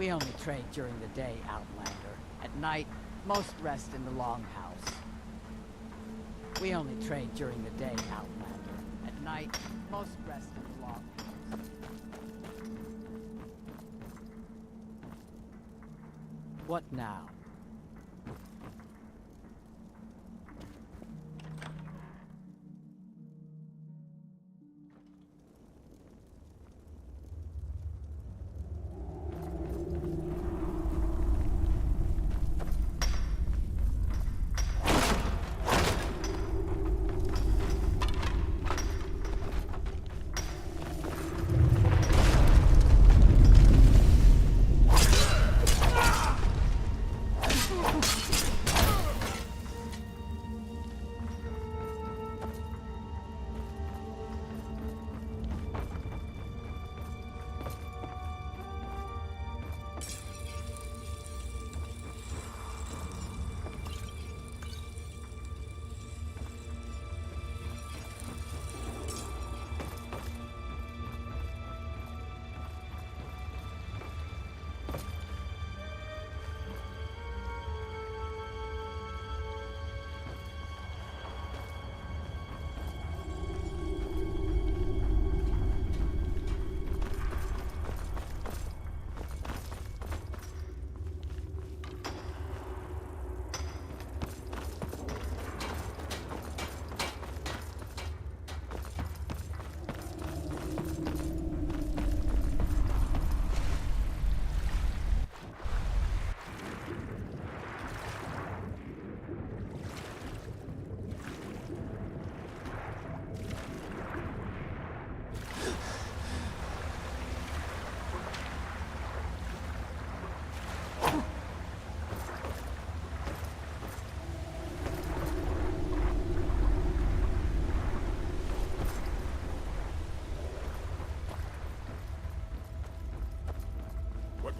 We only trade during the day, Outlander. At night, most rest in the Longhouse. We only trade during the day, Outlander. At night, most rest in the Longhouse. What now?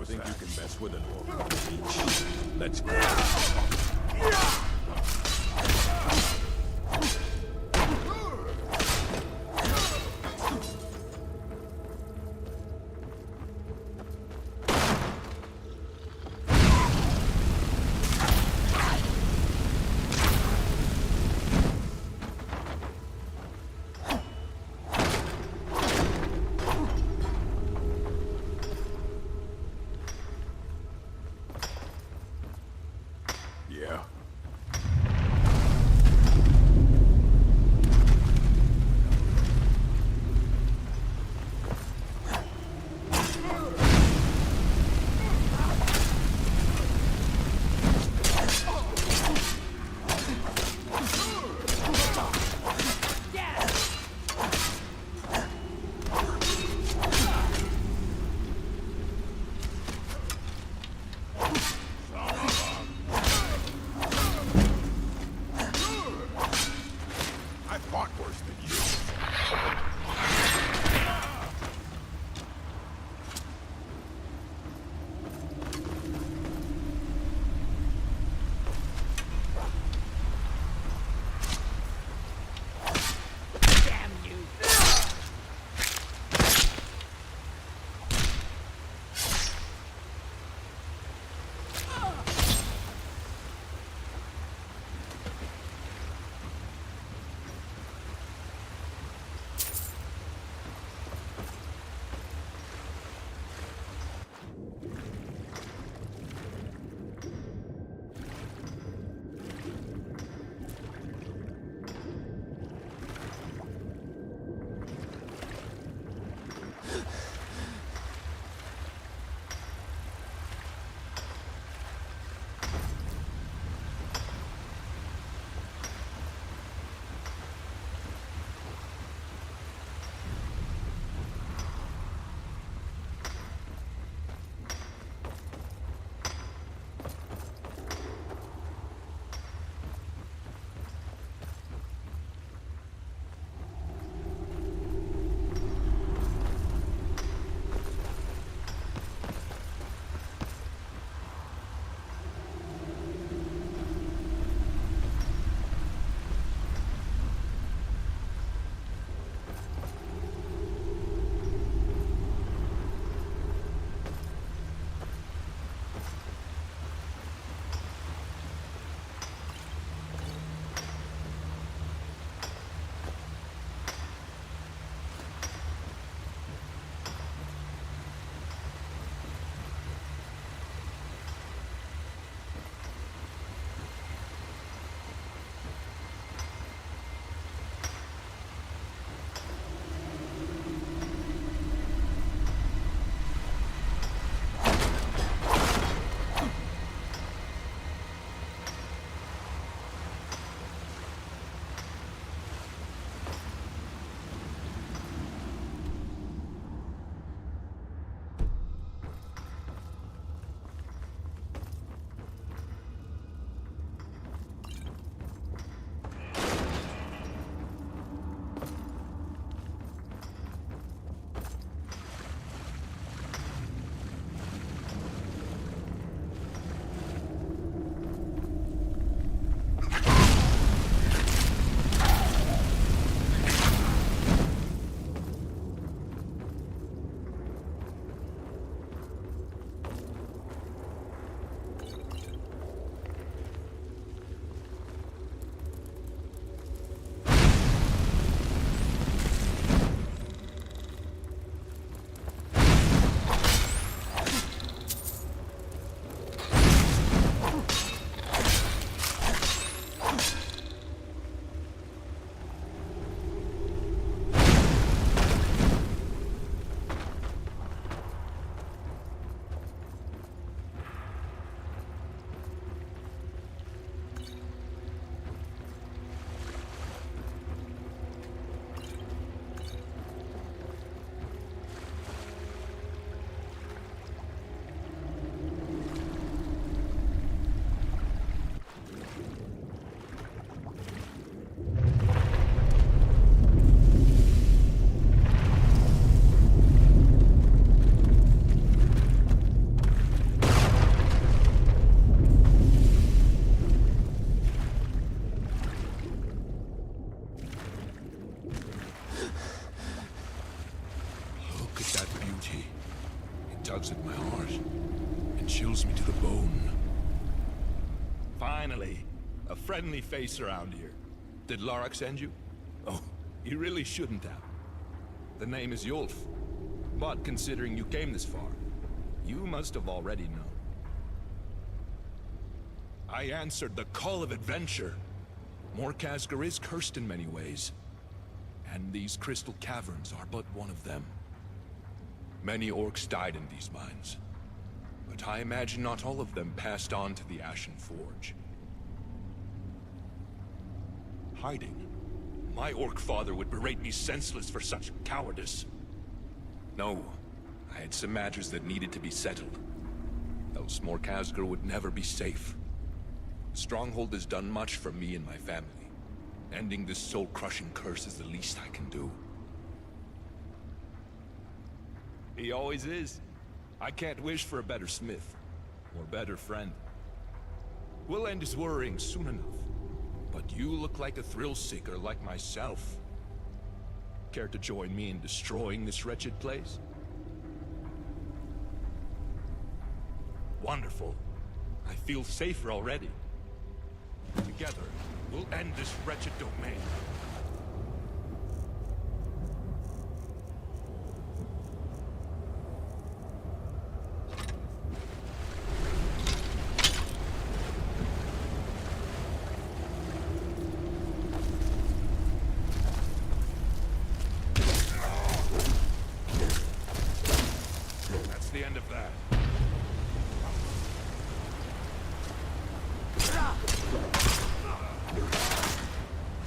Think you can mess with an orc? Let's go. tugs at my heart and chills me to the bone. Finally, a friendly face around here. Did Lorak send you? Oh, he really shouldn't have. The name is Yulf, but considering you came this far, you must have already known. I answered the call of adventure. Morkazgar is cursed in many ways, and these crystal caverns are but one of them. Many orcs died in these mines, but I imagine not all of them passed on to the Ashen Forge. Hiding. My orc father would berate me senseless for such cowardice. No, I had some matters that needed to be settled. Else Morkazgar would never be safe. The Stronghold has done much for me and my family. Ending this soul-crushing curse is the least I can do. He always is. I can't wish for a better smith, or better friend. We'll end his worrying soon enough. But you look like a thrill-seeker like myself. Care to join me in destroying this wretched place? Wonderful. I feel safer already. Together, we'll end this wretched domain. That's the end of that.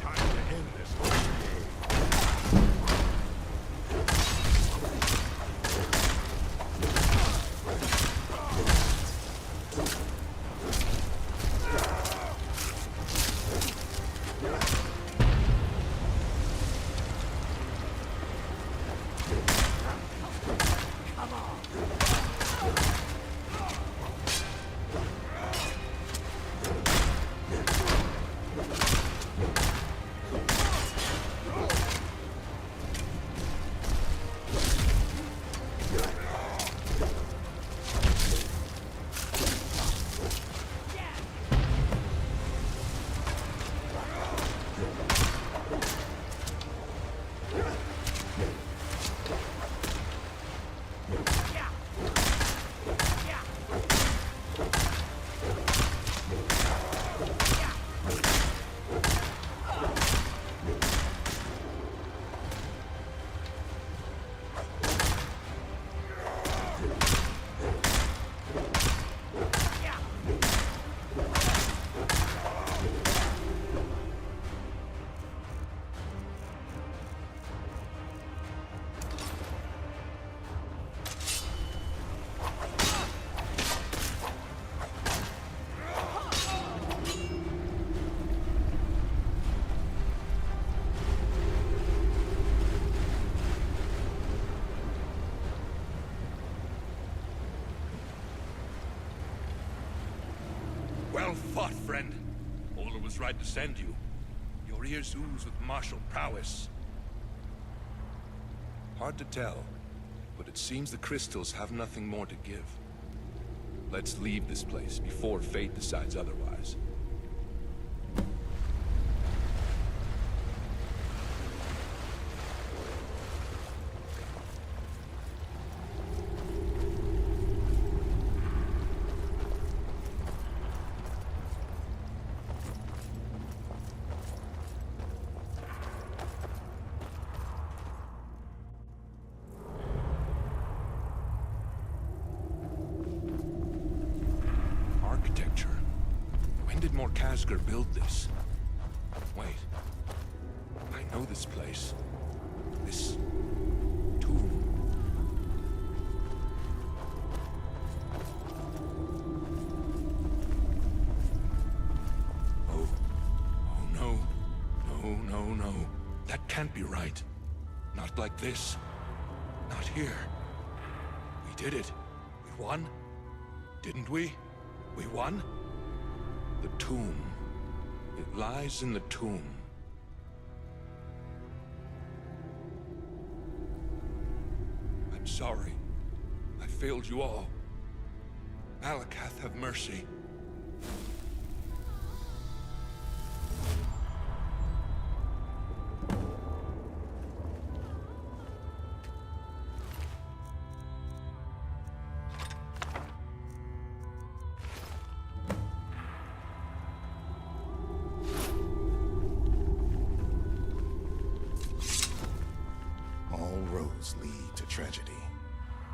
Time to end this. Well fought, friend. Ola was right to send you. Your ears ooze with martial prowess. Hard to tell, but it seems the crystals have nothing more to give. Let's leave this place before fate decides otherwise. Architecture. When did Morkazgar build this? Wait. I know this place. This tomb. Oh. Oh no. No. That can't be right. Not like this. Not here. We did it. We won. Didn't we? We won? The tomb. It lies in the tomb. I'm sorry. I failed you all. Malakath have mercy. All roads lead to tragedy.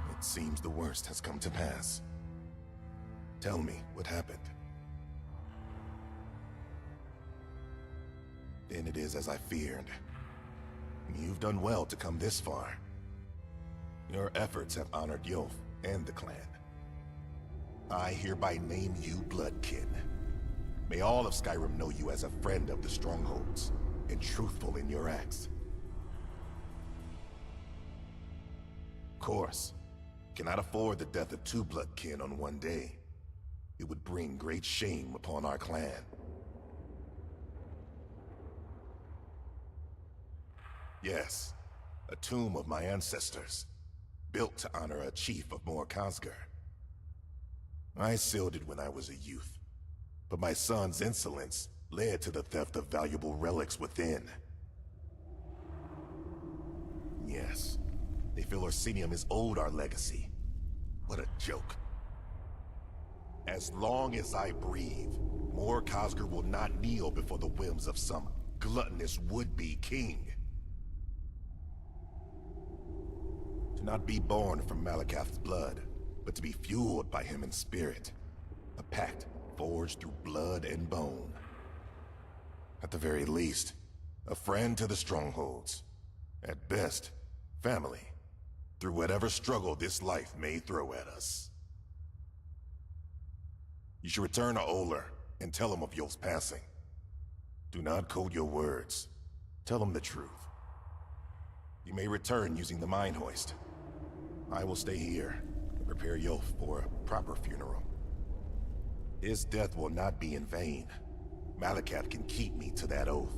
It seems the worst has come to pass. Tell me what happened. Then it is as I feared. You've done well to come this far. Your efforts have honored Yoth and the clan. I hereby name you Bloodkin. May all of Skyrim know you as a friend of the Strongholds, and truthful in your acts. Of course, cannot afford the death of 2 Bloodkin on one day. It would bring great shame upon our clan. Yes, a tomb of my ancestors, built to honor a chief of Khazgar. I sealed it when I was a youth, but my son's insolence led to the theft of valuable relics within. Yes, they feel Orsinium is owed our legacy. What a joke. As long as I breathe, Khazgar will not kneel before the whims of some gluttonous would-be king. To not be born from Malakath's blood, but to be fueled by him in spirit. A pact forged through blood and bone. At the very least, a friend to the Strongholds. At best, family. Through whatever struggle this life may throw at us. You should return to Oler and tell him of Yoth's passing. Do not code your words. Tell him the truth. You may return using the Mind Hoist. I will stay here and prepare Yoth for a proper funeral. His death will not be in vain. Malakath can keep me to that oath.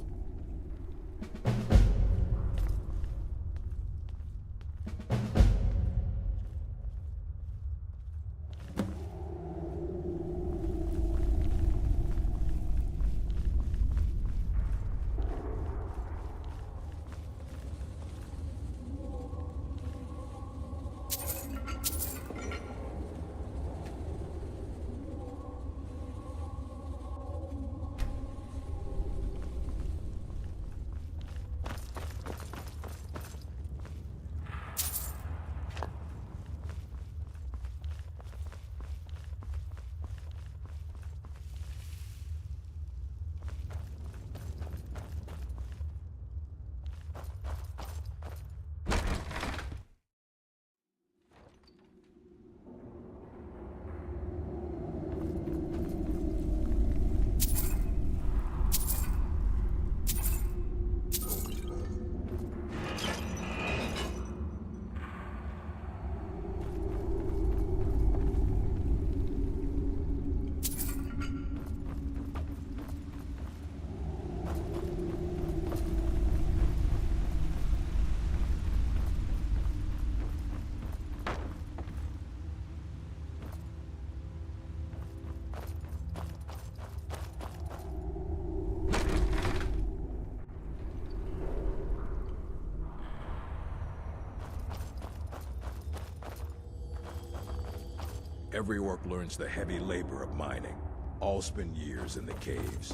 Every orc learns the heavy labor of mining. All spend years in the caves.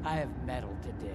I have metal to dig.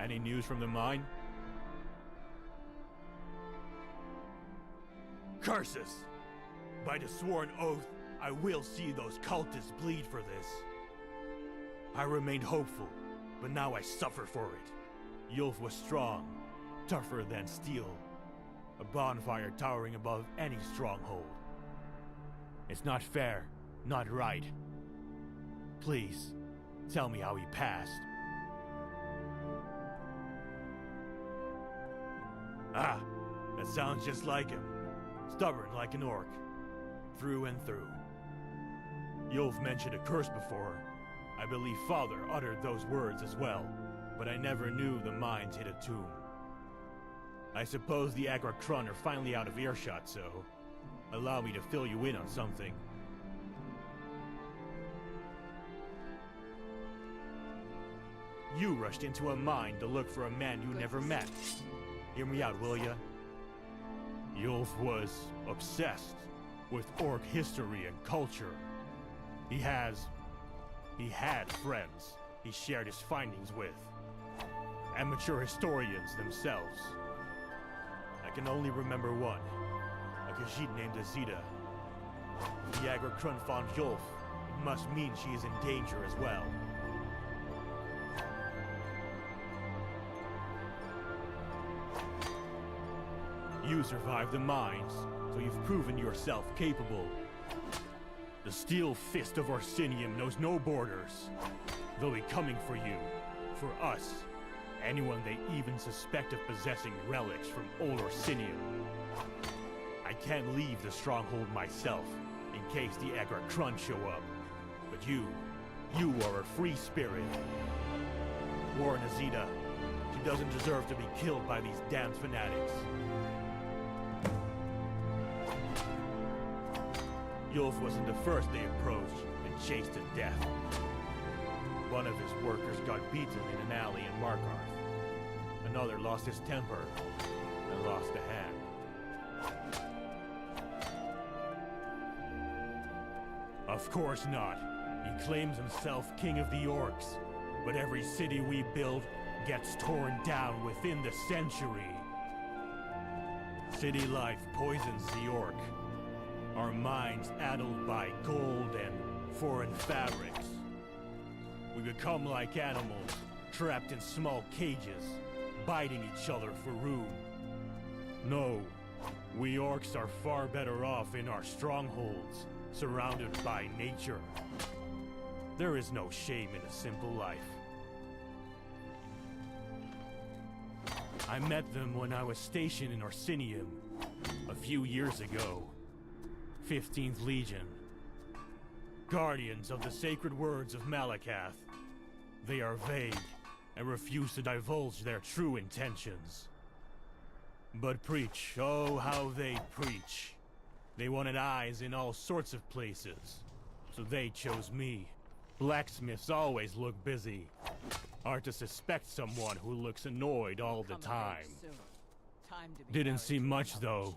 Any news from the mine? Curses! By the sworn oath, I will see those cultists bleed for this. I remained hopeful, but now I suffer for it. Yulf was strong, tougher than steel. A bonfire towering above any stronghold. It's not fair, not right. Please, tell me how he passed. Ah, that sounds just like him. Stubborn like an orc. Through and through. Yulf mentioned a curse before. I believe Father uttered those words as well, but I never knew the mines hid a tomb. I suppose the Agracrun are finally out of earshot, so allow me to fill you in on something. You rushed into a mine to look for a man you never met. Hear me out, will ya? Yulf was obsessed with orc history and culture. He had friends he shared his findings with. Amateur historians themselves. I can only remember one. A Khajiit named Azita. If the Agracrun found Yulf, it must mean she is in danger as well. You survived the mines, so you've proven yourself capable. The steel fist of Orsinium knows no borders. They'll be coming for you, for us, anyone they even suspect of possessing relics from old Orsinium. I can't leave the stronghold myself, in case the Agracrun show up. But you are a free spirit. Warn Azita. She doesn't deserve to be killed by these damned fanatics. Yulf wasn't the first they approached and chased to death. One of his workers got beaten in an alley in Markarth. Another lost his temper and lost a hand. Of course not. He claims himself king of the orcs, but every city we build gets torn down within the century. City life poisons the orc. Our minds addled by gold and foreign fabrics. We become like animals, trapped in small cages, biting each other for room. No, we orcs are far better off in our strongholds, surrounded by nature. There is no shame in a simple life. I met them when I was stationed in Orsinium, a few years ago. 15th Legion. Guardians of the sacred words of Malakath. They are vague and refuse to divulge their true intentions. But preach, oh how they preach. They wanted eyes in all sorts of places, so they chose me. Blacksmiths always look busy. Hard to suspect someone who looks annoyed all the time. Didn't seem much though.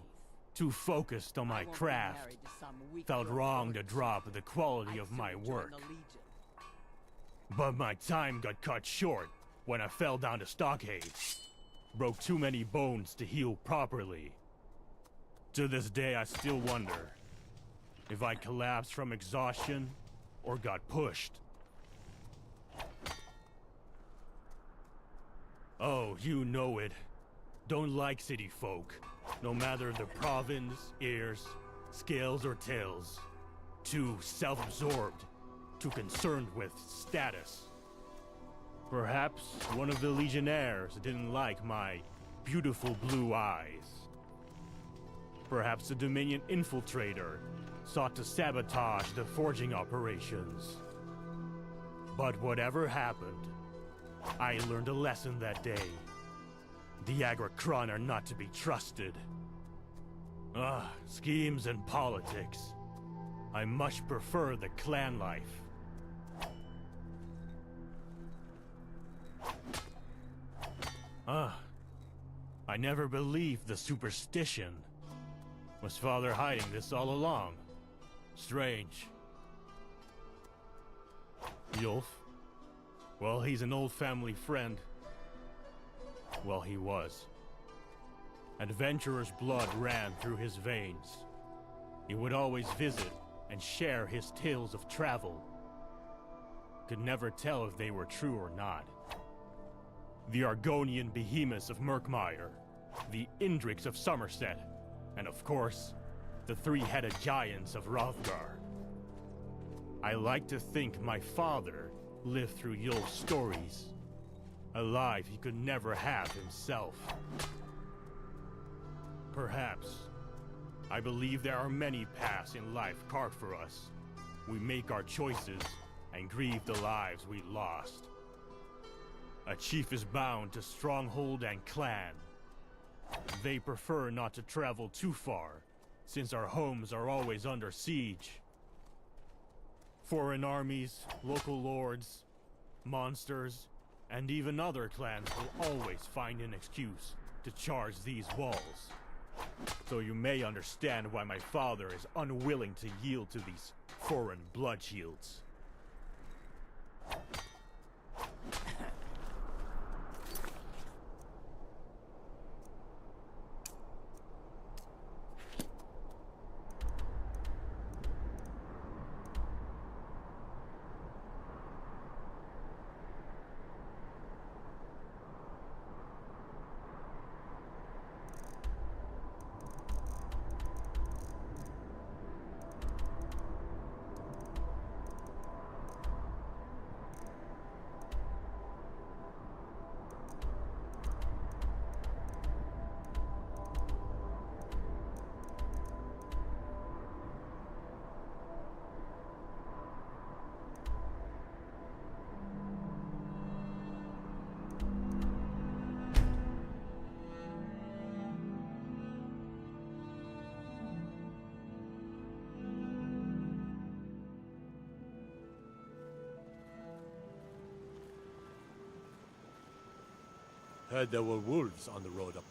Too focused on my craft. Felt wrong to drop the quality of my work. But my time got cut short when I fell down the stockade. Broke too many bones to heal properly. To this day I still wonder if I collapsed from exhaustion or got pushed. Oh, you know it. Don't like city folk. No matter the province, ears, scales, or tails. Too self-absorbed. Too concerned with status. Perhaps one of the Legionnaires didn't like my beautiful blue eyes. Perhaps the Dominion infiltrator sought to sabotage the forging operations. But whatever happened, I learned a lesson that day. The Agracrun are not to be trusted. Schemes and politics. I much prefer the clan life. I never believed the superstition. Was Father hiding this all along? Strange. Yulf? Well, he's an old family friend. Well, he was. Adventurer's blood ran through his veins. He would always visit and share his tales of travel. Could never tell if they were true or not. The Argonian behemoths of Murkmire, the Indrics of Somerset, and of course, the three-headed giants of Hrothgar. I like to think my father lived through Yulf's stories, a life he could never have himself. Perhaps. I believe there are many paths in life carved for us. We make our choices and grieve the lives we lost. A chief is bound to stronghold and clan. They prefer not to travel too far, since our homes are always under siege. Foreign armies, local lords, monsters, and even other clans will always find an excuse to charge these walls. So you may understand why my father is unwilling to yield to these foreign blood shields. Heard there were wolves on the road up.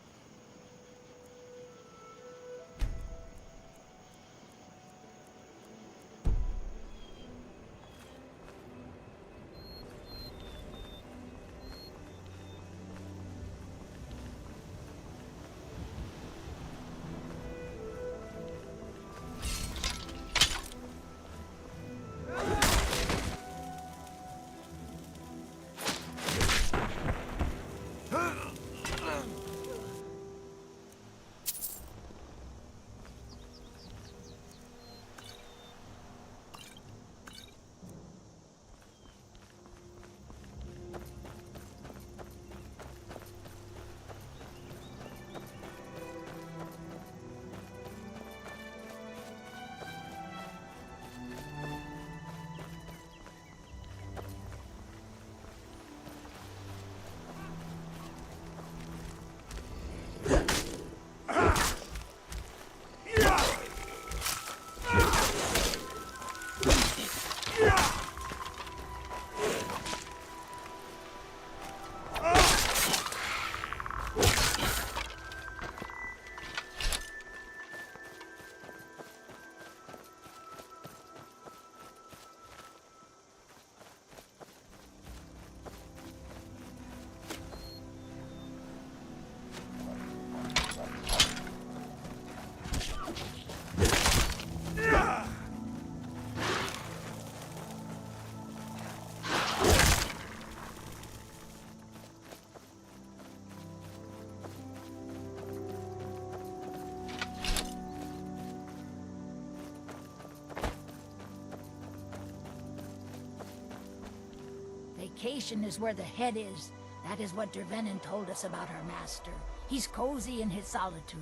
Vacation is where the head is. That is what Dervenin told us about our master. He's cozy in his solitude.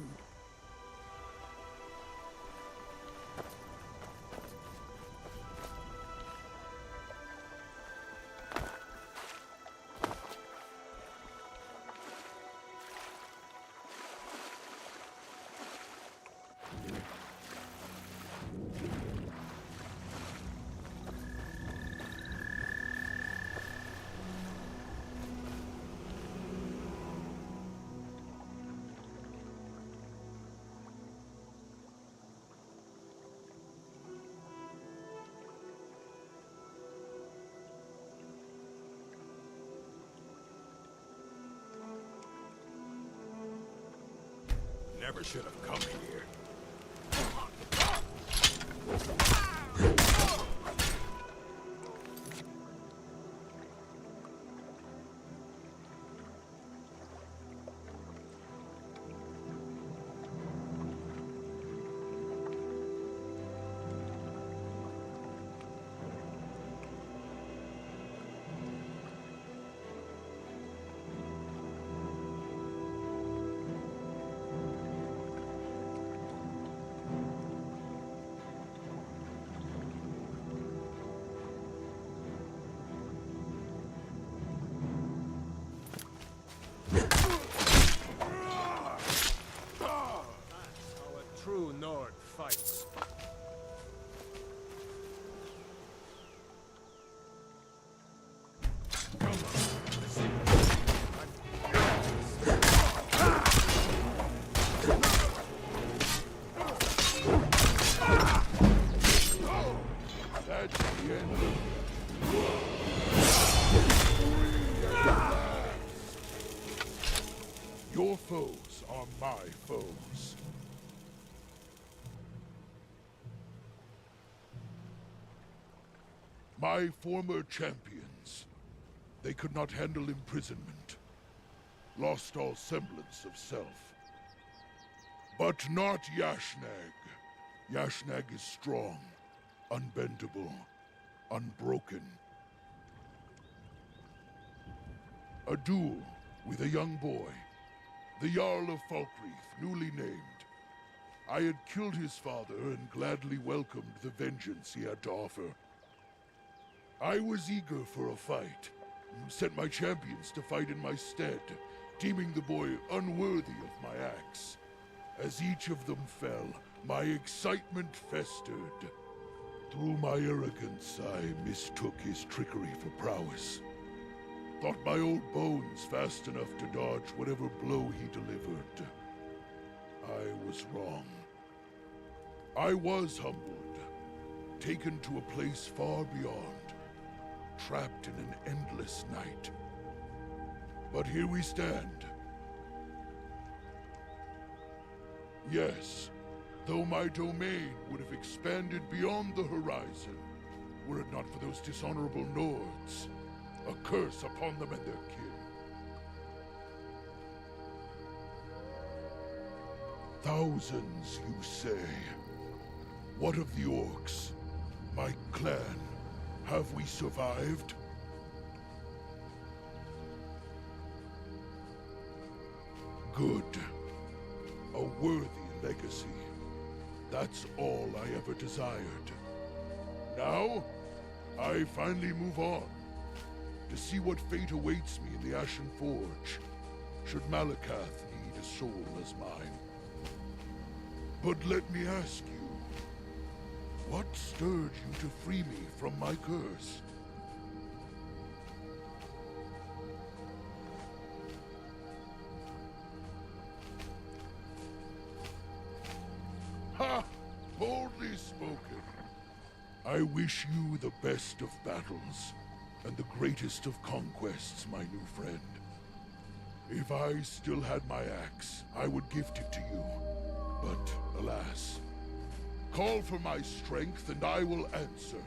never should have come here. True Nord fights. That's the end of it. Your foes are my foes. My former champions. They could not handle imprisonment. Lost all semblance of self. But not Yashnag. Yashnag is strong, unbendable, unbroken. A duel with a young boy, the Jarl of Falkreath, newly named. I had killed his father and gladly welcomed the vengeance he had to offer. I was eager for a fight, sent my champions to fight in my stead, deeming the boy unworthy of my axe. As each of them fell, my excitement festered. Through my arrogance, I mistook his trickery for prowess. Thought my old bones fast enough to dodge whatever blow he delivered. I was wrong. I was humbled, taken to a place far beyond, trapped in an endless night. But here we stand. Yes, though my domain would have expanded beyond the horizon, were it not for those dishonorable Nords. A curse upon them and their kin. Thousands, you say? What of the orcs? My clan? Have we survived? Good. A worthy legacy. That's all I ever desired. Now, I finally move on. To see what fate awaits me in the Ashen Forge, should Malakath need a soul as mine. But let me ask you, what stirred you to free me from my curse? Ha! Boldly spoken. I wish you the best of battles. And the greatest of conquests, my new friend. If I still had my axe, I would gift it to you. But, alas, call for my strength and I will answer.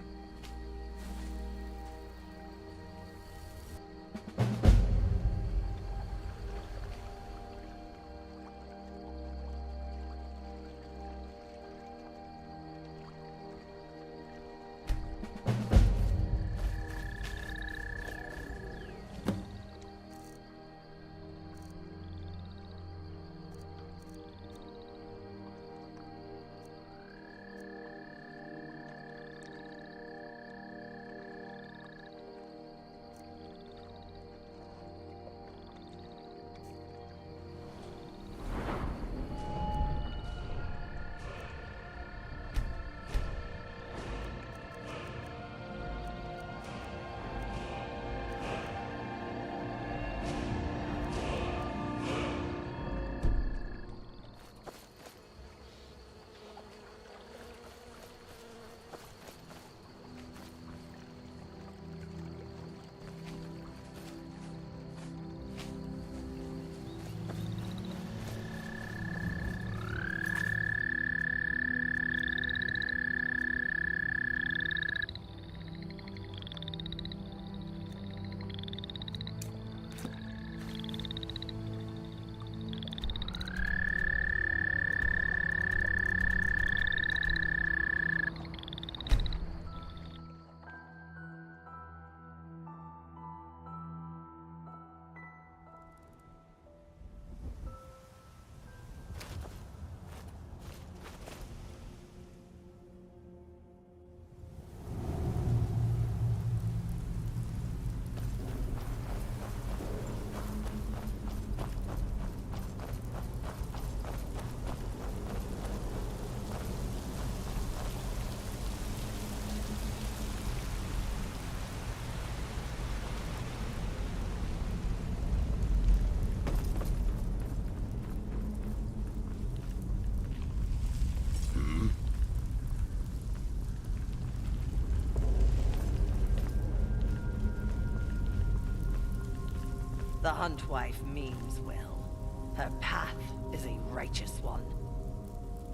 The Hunt Wife means well. Her path is a righteous one.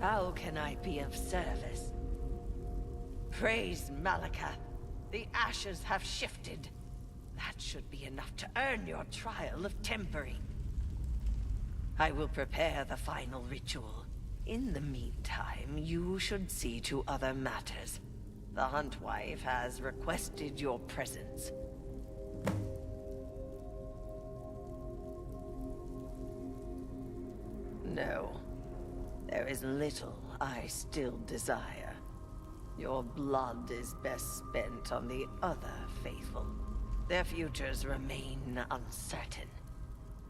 How can I be of service? Praise Malakath. The ashes have shifted. That should be enough to earn your trial of tempering. I will prepare the final ritual. In the meantime, you should see to other matters. The Hunt Wife has requested your presence. No. There is little I still desire. Your blood is best spent on the other faithful. Their futures remain uncertain.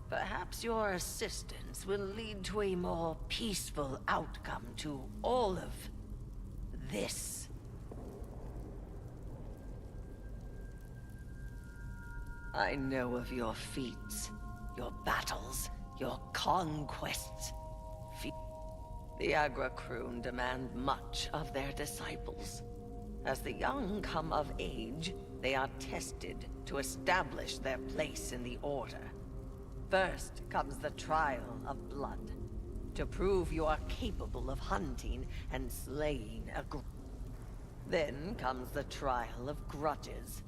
Perhaps your assistance will lead to a more peaceful outcome to all of this. I know of your feats, your battles, your conquests. The Agrakroon demand much of their disciples. As the young come of age, they are tested to establish their place in the Order. First comes the trial of blood, to prove you are capable of hunting and slaying a group. Then comes the trial of grudges.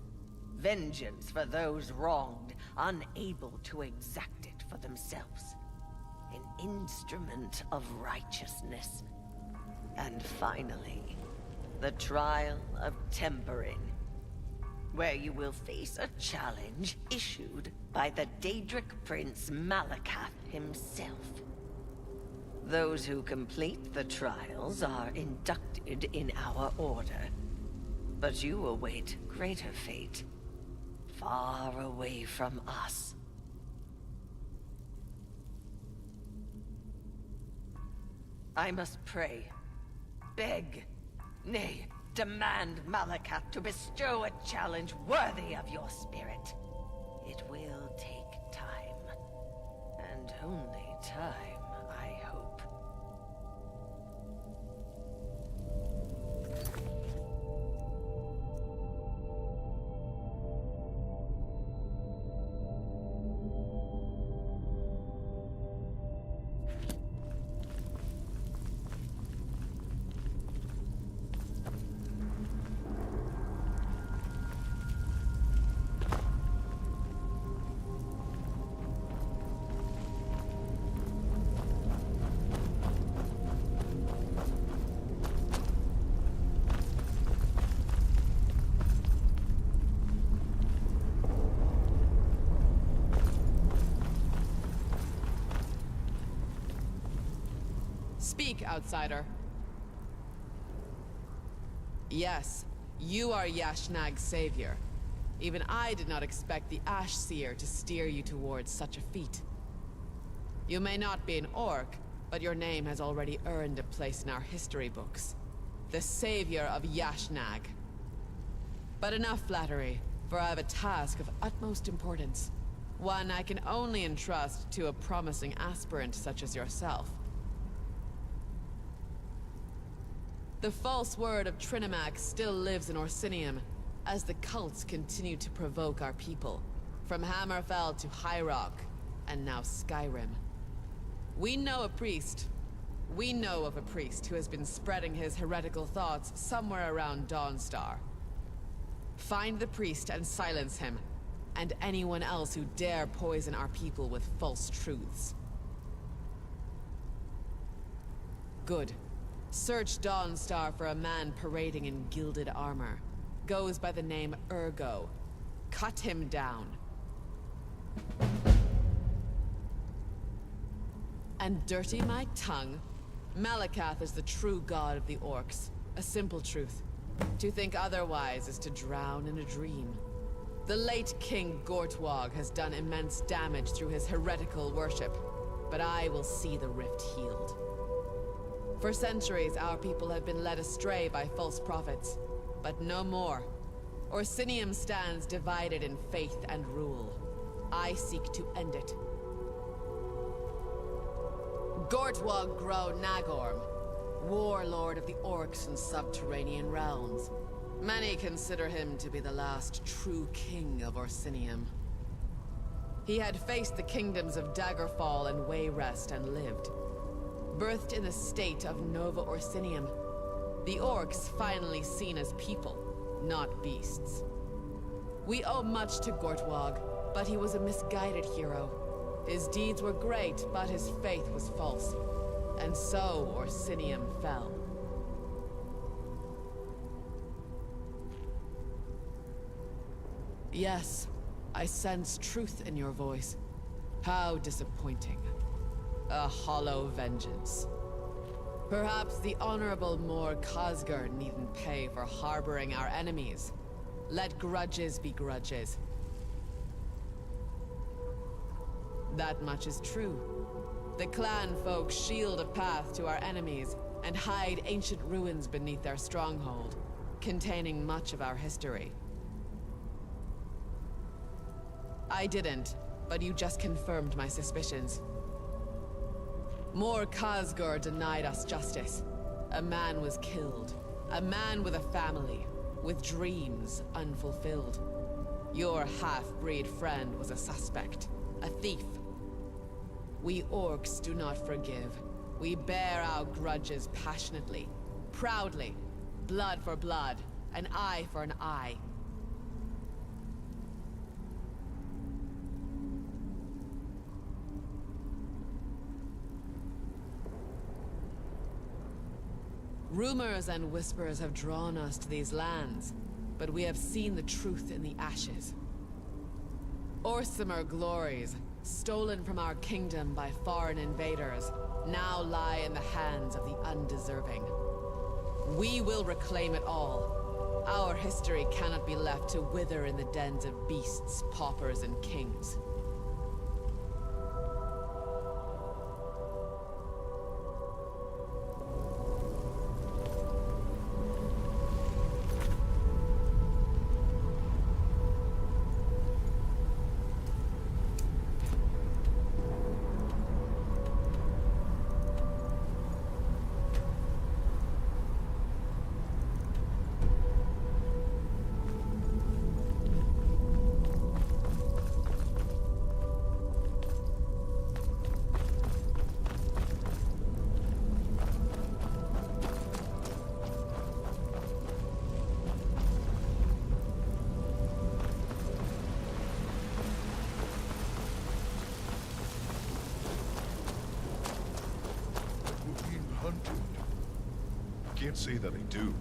Vengeance for those wronged, unable to exact it for themselves. An instrument of righteousness. And finally, the trial of tempering, where you will face a challenge issued by the Daedric Prince Malakath himself. Those who complete the trials are inducted in our order, but you await greater fate, far away from us. I must pray, beg, nay, demand Malakath to bestow a challenge worthy of your spirit. It will take time, and only time, I hope. Speak, outsider. Yes, you are Yashnag's savior. Even I did not expect the Ash Seer to steer you towards such a feat. You may not be an orc, but your name has already earned a place in our history books. The savior of Yashnag. But enough flattery, for I have a task of utmost importance. One I can only entrust to a promising aspirant such as yourself. The false word of Trinimac still lives in Orsinium, as the cults continue to provoke our people. From Hammerfell to High Rock, and now Skyrim. We know of a priest who has been spreading his heretical thoughts somewhere around Dawnstar. Find the priest and silence him, and anyone else who dare poison our people with false truths. Good. Search Dawnstar for a man parading in gilded armor. Goes by the name Urgo. Cut him down. And dirty my tongue? Malakath is the true god of the orcs. A simple truth. To think otherwise is to drown in a dream. The late King Gortwog has done immense damage through his heretical worship, but I will see the rift healed. For centuries, our people have been led astray by false prophets, but no more. Orsinium stands divided in faith and rule. I seek to end it. Gortwog Gro Nagorm, warlord of the orcs and subterranean realms. Many consider him to be the last true king of Orsinium. He had faced the kingdoms of Daggerfall and Wayrest and lived. Birthed in the state of Nova Orsinium, the orcs finally seen as people, not beasts. We owe much to Gortwog, but he was a misguided hero. His deeds were great, but his faith was false. And so Orsinium fell. Yes, I sense truth in your voice. How disappointing. A hollow vengeance. Perhaps the Honorable Mor Khazgar needn't pay for harboring our enemies. Let grudges be grudges. That much is true. The clan folk shield a path to our enemies and hide ancient ruins beneath their stronghold, containing much of our history. I didn't, but you just confirmed my suspicions. Mor Khazgar denied us justice. A man was killed. A man with a family, with dreams unfulfilled. Your half-breed friend was a suspect, a thief. We orcs do not forgive. We bear our grudges passionately, proudly, blood for blood, an eye for an eye. Rumors and whispers have drawn us to these lands, but we have seen the truth in the ashes. Orsimer glories, stolen from our kingdom by foreign invaders, now lie in the hands of the undeserving. We will reclaim it all. Our history cannot be left to wither in the dens of beasts, paupers, and kings. Can't say that I do,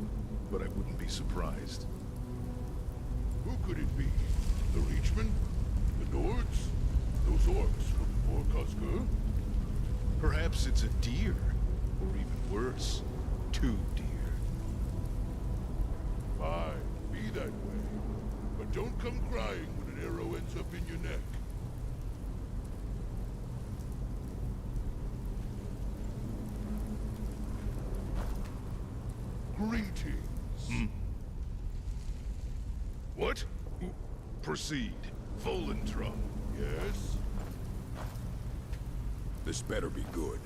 but I wouldn't be surprised. Who could it be? The Reachmen? The Nords? Those orcs from Mor Khazgar? Perhaps it's a deer, or even worse, 2 deer. Fine, be that way. But don't come crying when an arrow ends up in your neck. Greetings. What? Proceed. Volentrum. Yes? This better be good.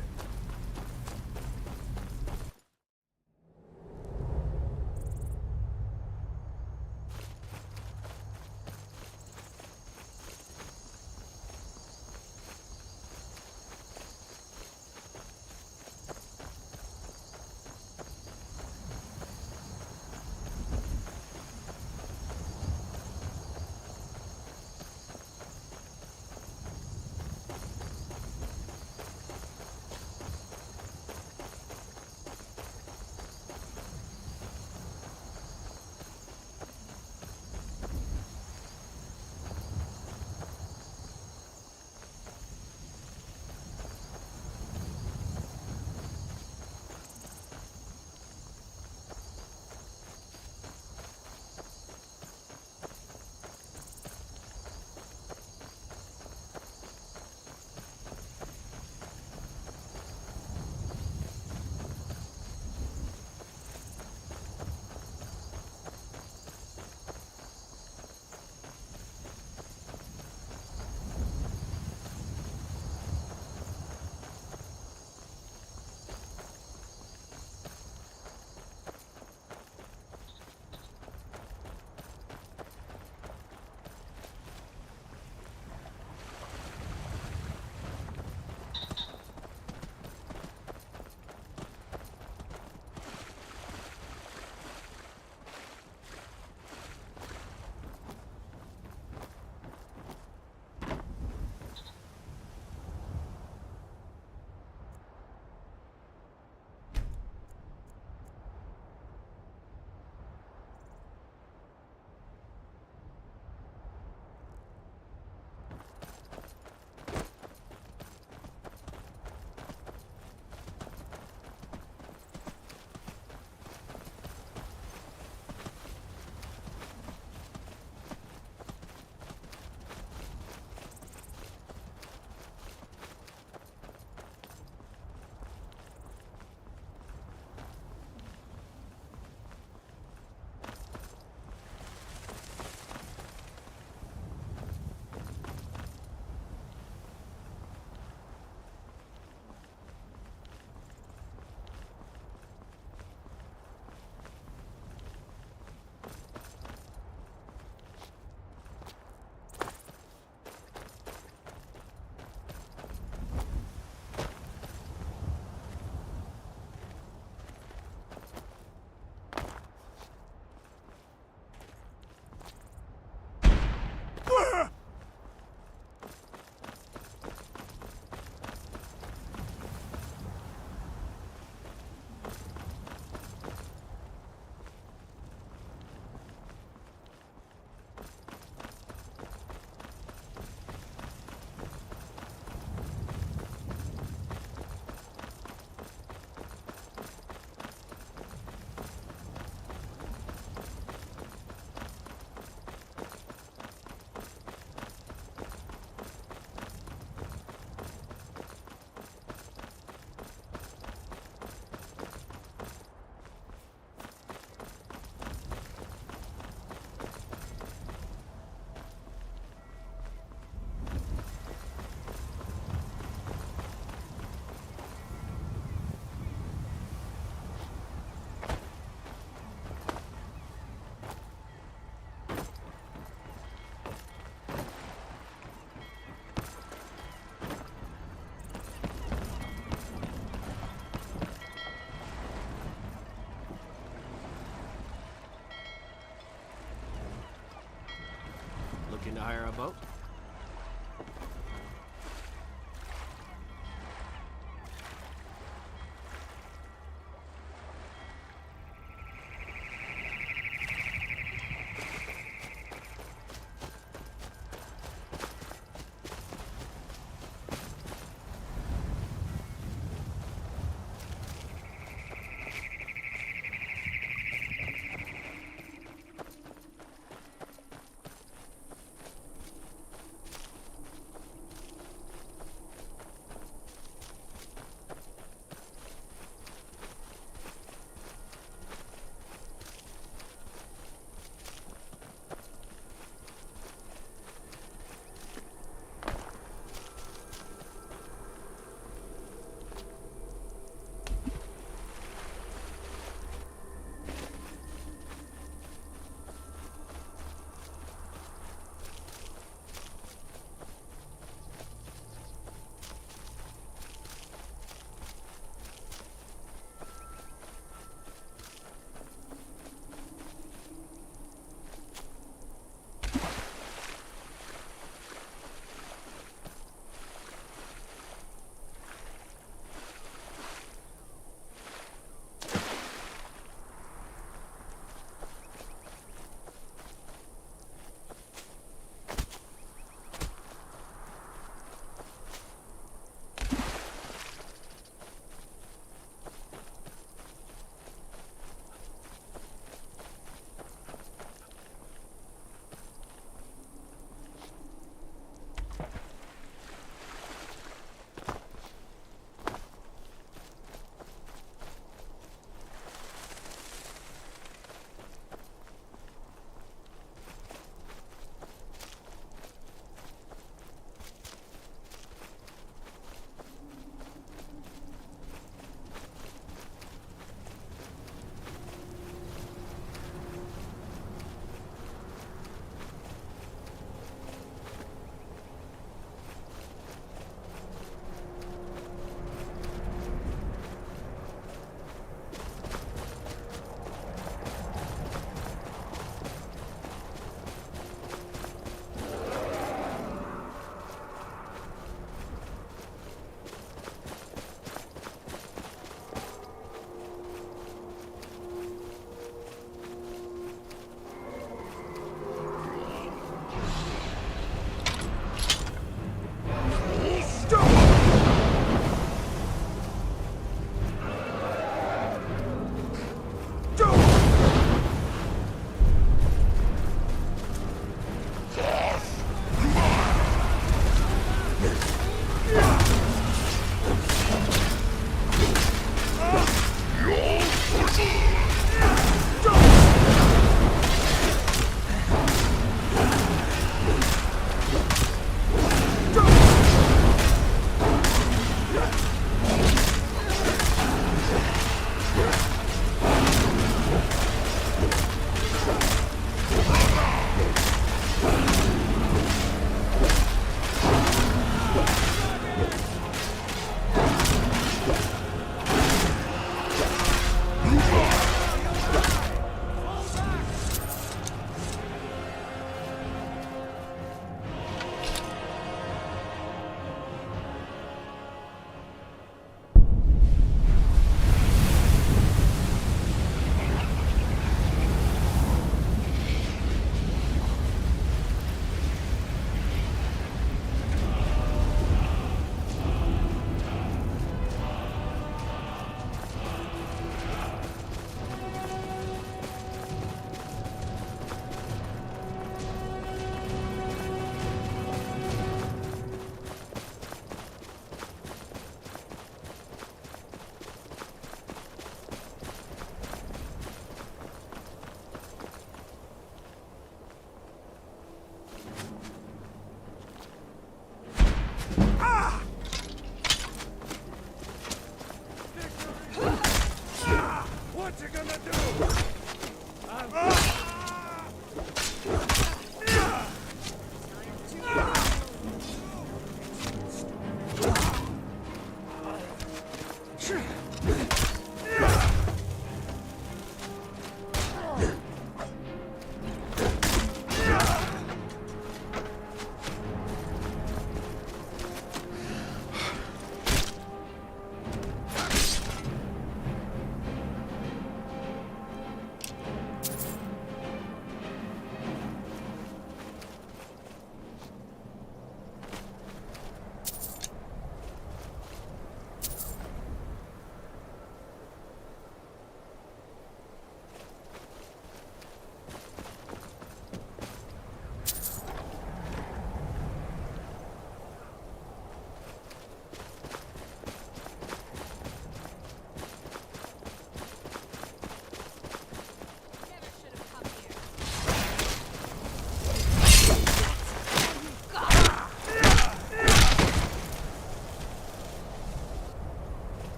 Looking to hire a boat?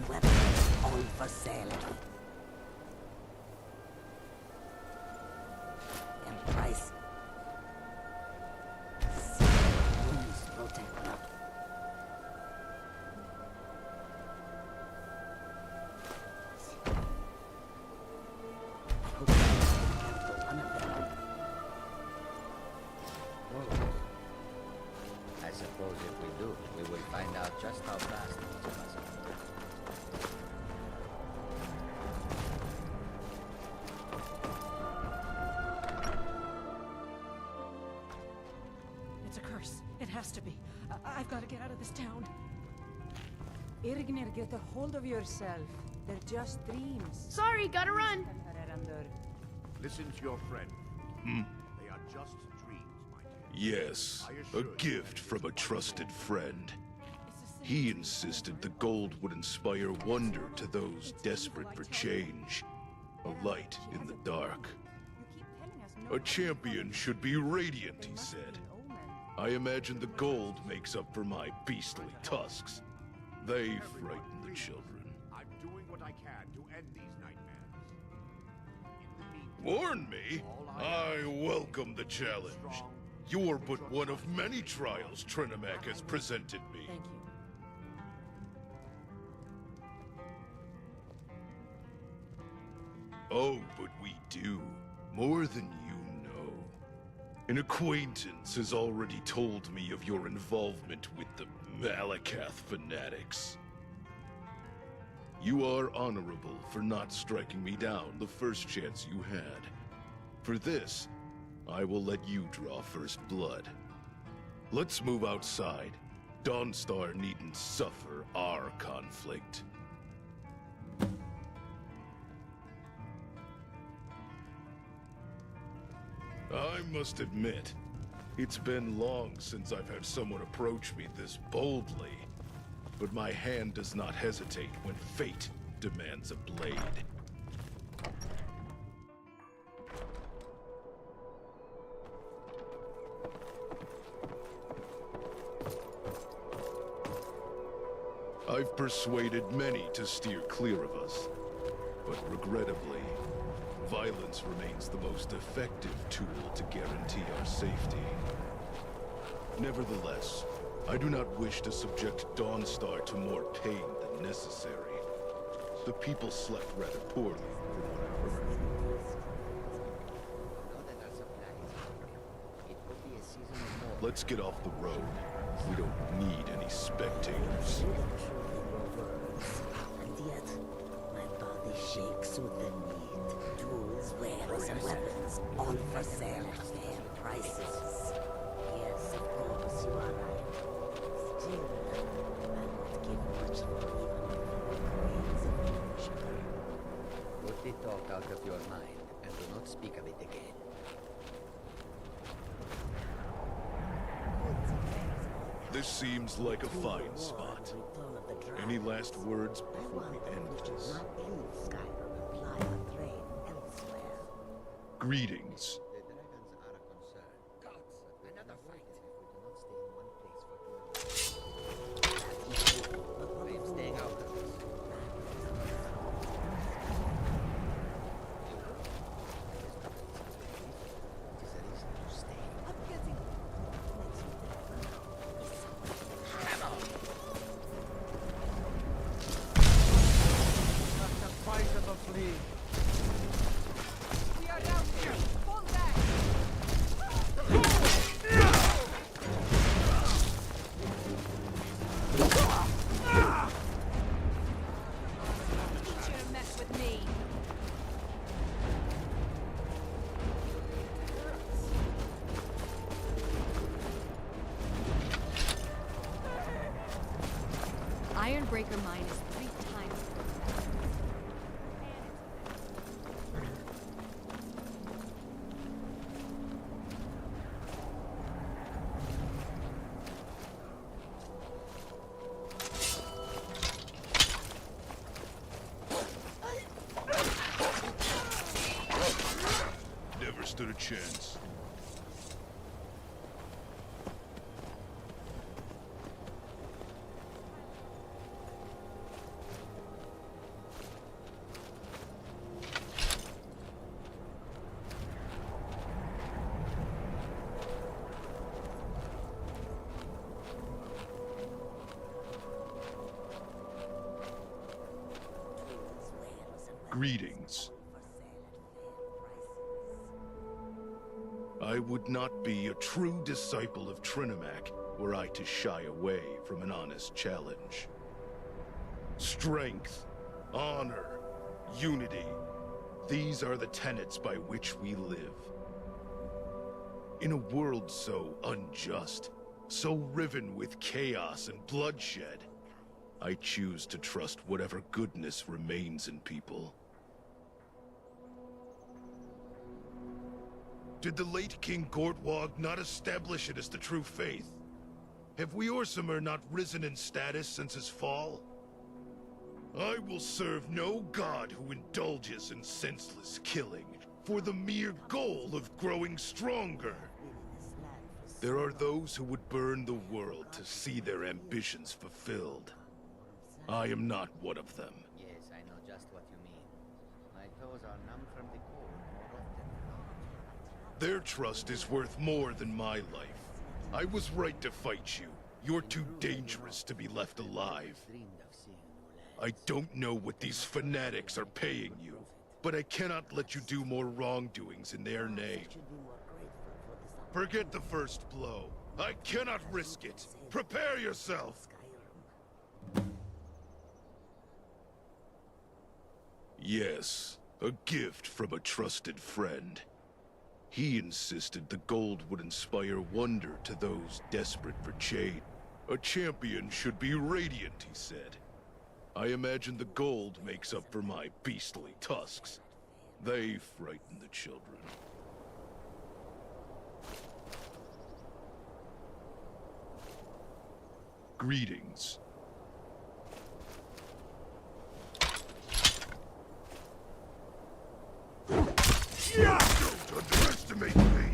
weapons, all for sale. And price. Wounds protector. I hope I capture one of them. I suppose if we do, we will find out just how fast each of us are. It's a curse. It has to be. I've got to get out of this town. Irgnir, get a hold of yourself. They're just dreams. Sorry, gotta run. Listen to your friend. They are just dreams, my dear. Yes, a gift from a trusted friend. He insisted the gold would inspire wonder to those desperate for change. A light in the dark. A champion should be radiant, he said. I imagine the gold makes up for my beastly tusks. They frighten the children. I'm doing what I can to end these nightmares. Warn me? I welcome the challenge. You're but one of many trials Trinimac has presented me. Thank you. Oh, but we do. More than you know. An acquaintance has already told me of your involvement with the Malakath fanatics. You are honorable for not striking me down the first chance you had. For this, I will let you draw first blood. Let's move outside. Dawnstar needn't suffer our conflict. I must admit, it's been long since I've had someone approach me this boldly. But my hand does not hesitate when fate demands a blade. I've persuaded many to steer clear of us, but regrettably, violence remains the most effective tool to guarantee our safety. Nevertheless, I do not wish to subject Dawnstar to more pain than necessary. The people slept rather poorly, from what I've heard. Let's get off the road. We don't need any spectators. And yet, my body shakes with the need. Tools, wares, and weapons, all for sale at fair prices. Yes, of course, you are right. Still, I would give much for even grains of sugar. Put the talk out of your mind, and do not speak of it again. This seems like a fine spot. Any last words before we end this? Not leave Skyrim and ply our trade elsewhere. Greetings. The dragons are a concern. Gods, another fight. If we do not stay in one place for too long. I am staying out of this. It is a reason to stay. I'm getting makes me think The fight of a flea. We are down here. Fall back. Teach you to mess with me. Ironbreaker mine is 3 times. Never stood a chance. Greetings. I would not be a true disciple of Trinimac were I to shy away from an honest challenge. Strength, honor, unity. These are the tenets by which we live. In a world so unjust, so riven with chaos and bloodshed, I choose to trust whatever goodness remains in people. Did the late King Gortwog not establish it as the true faith? Have we Orsimer not risen in status since his fall? I will serve no god who indulges in senseless killing for the mere goal of growing stronger. There are those who would burn the world to see their ambitions fulfilled. I am not one of them. Yes, I know just what you mean. My toes are numb from the cold more often than not. Their trust is worth more than my life. I was right to fight you. You're too dangerous to be left alive. I don't know what these fanatics are paying you, but I cannot let you do more wrongdoings in their name. Forget the first blow. I cannot risk it. Prepare yourself! Yes, a gift from a trusted friend. He insisted the gold would inspire wonder to those desperate for change. A champion should be radiant, he said. I imagine the gold makes up for my beastly tusks. They frighten the children. Greetings. Don't underestimate me!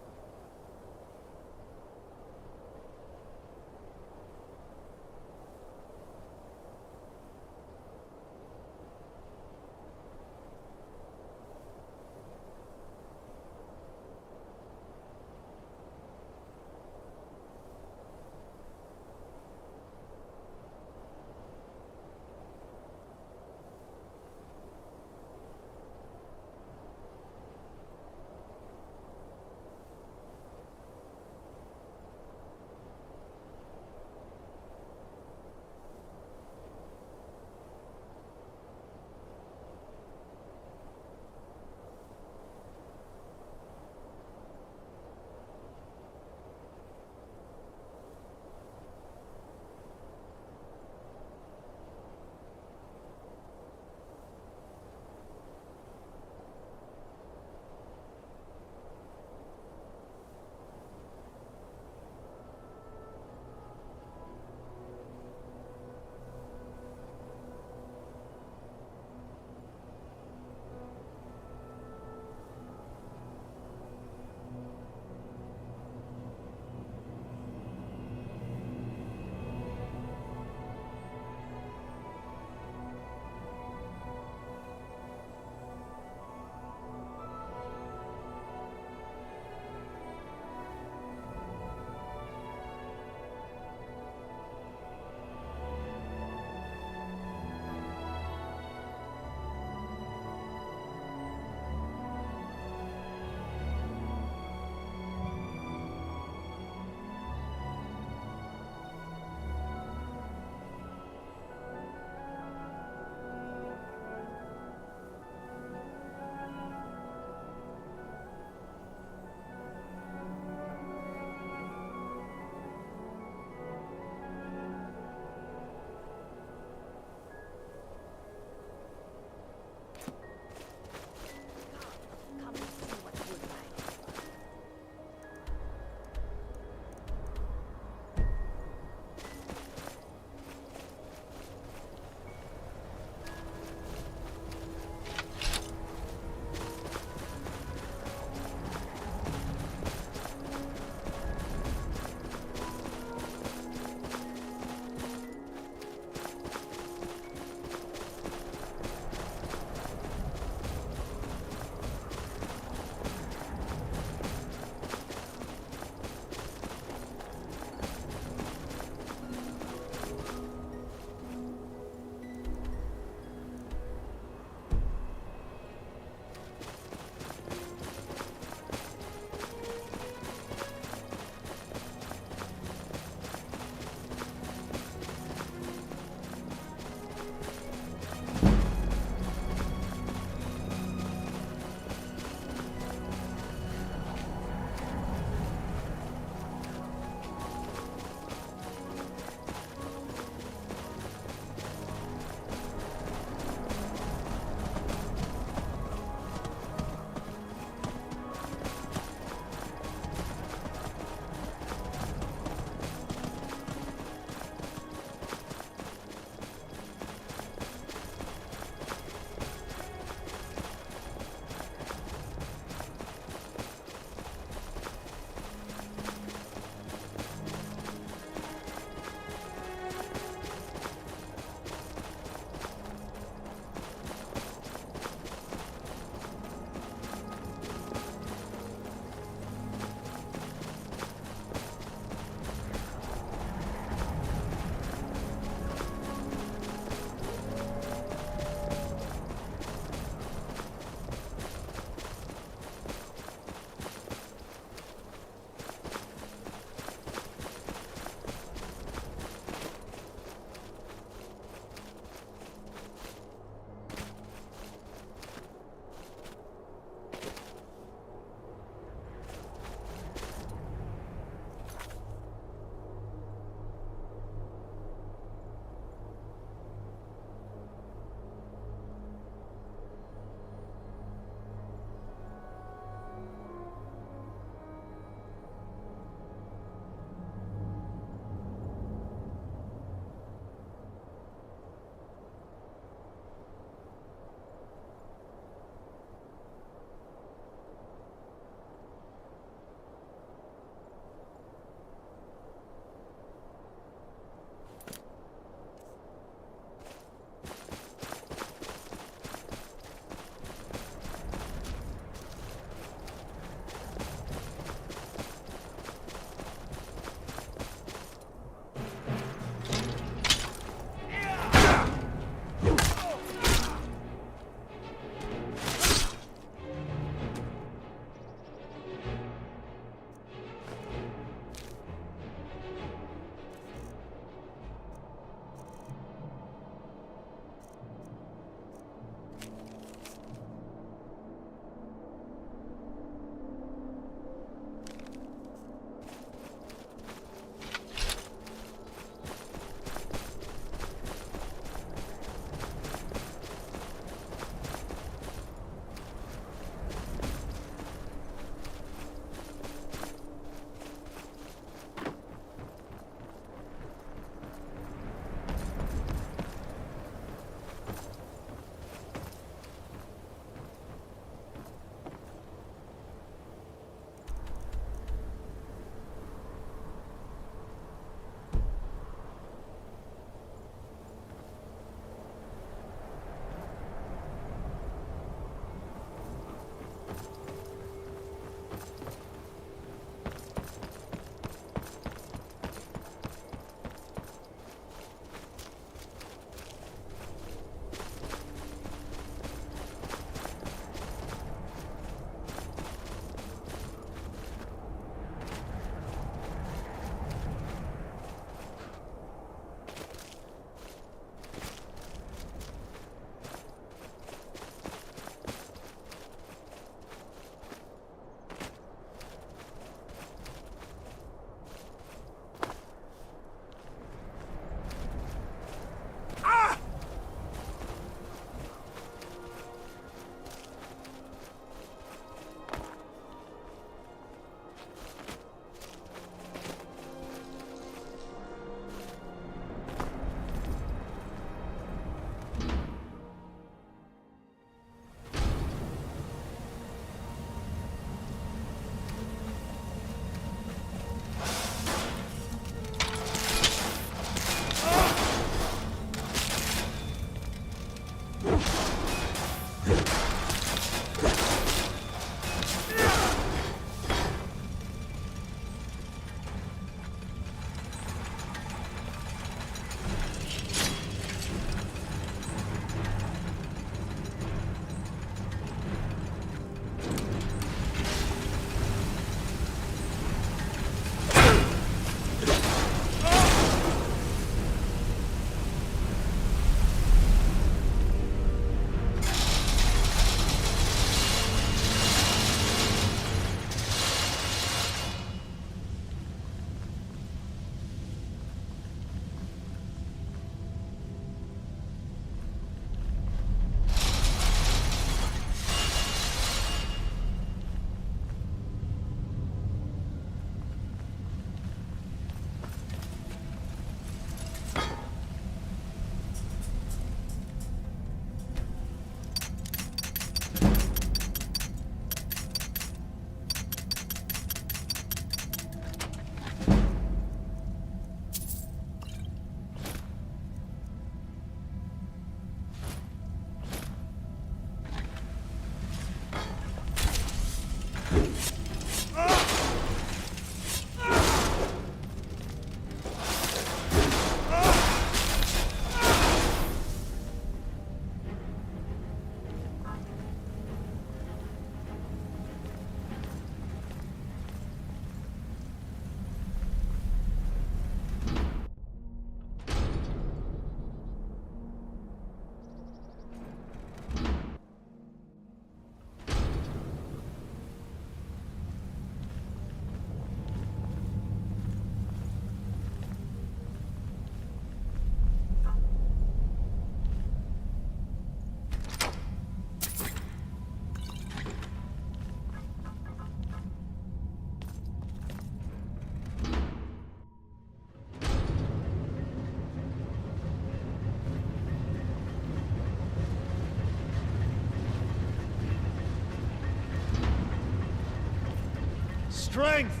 Strength,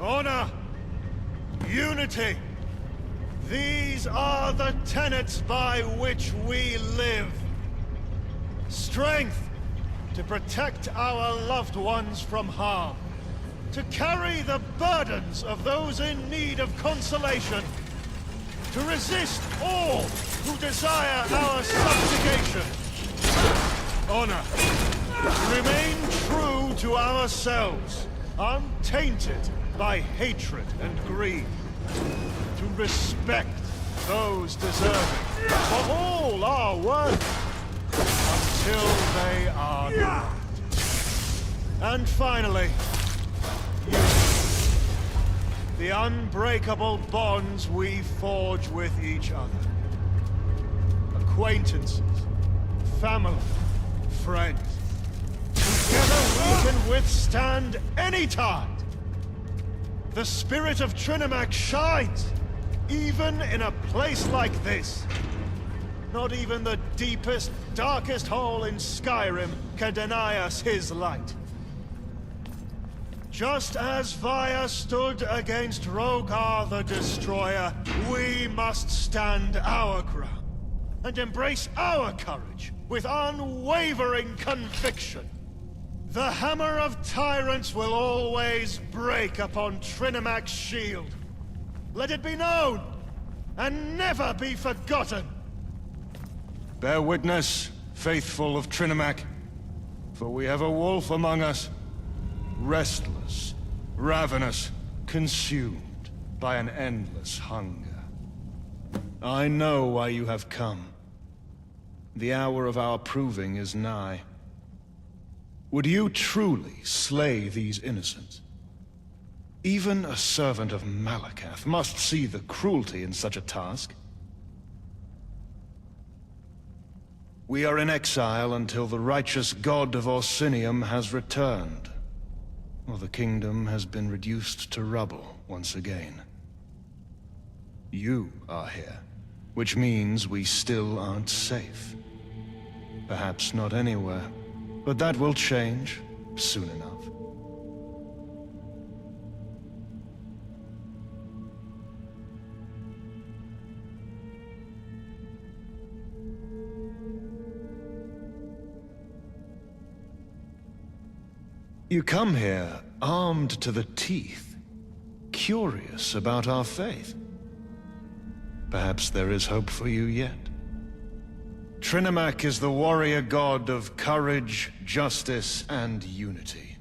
honor, unity. These are the tenets by which we live. Strength to protect our loved ones from harm. To carry the burdens of those in need of consolation. To resist all who desire our subjugation. Honor. To remain true to ourselves, untainted by hatred and greed. To respect those deserving, for all are worthy, until they are not. And finally, the unbreakable bonds we forge with each other. Acquaintances, family, friends. Together we can withstand any tide. The spirit of Trinimac shines, even in a place like this. Not even the deepest, darkest hole in Skyrim can deny us his light. Just as Vaya stood against Rogar the Destroyer, we must stand our ground and embrace our courage with unwavering conviction. The hammer of tyrants will always break upon Trinimac's shield. Let it be known and never be forgotten. Bear witness, faithful of Trinimac, for we have a wolf among us. Restless, ravenous, consumed by an endless hunger. I know why you have come. The hour of our proving is nigh. Would you truly slay these innocents? Even a servant of Malakath must see the cruelty in such a task. We are in exile until the righteous god of Orsinium has returned. Or the kingdom has been reduced to rubble once again. You are here, which means we still aren't safe. Perhaps not anywhere, but that will change soon enough. You come here armed to the teeth, curious about our faith. Perhaps there is hope for you yet. Trinimac is the warrior god of courage, justice, and unity.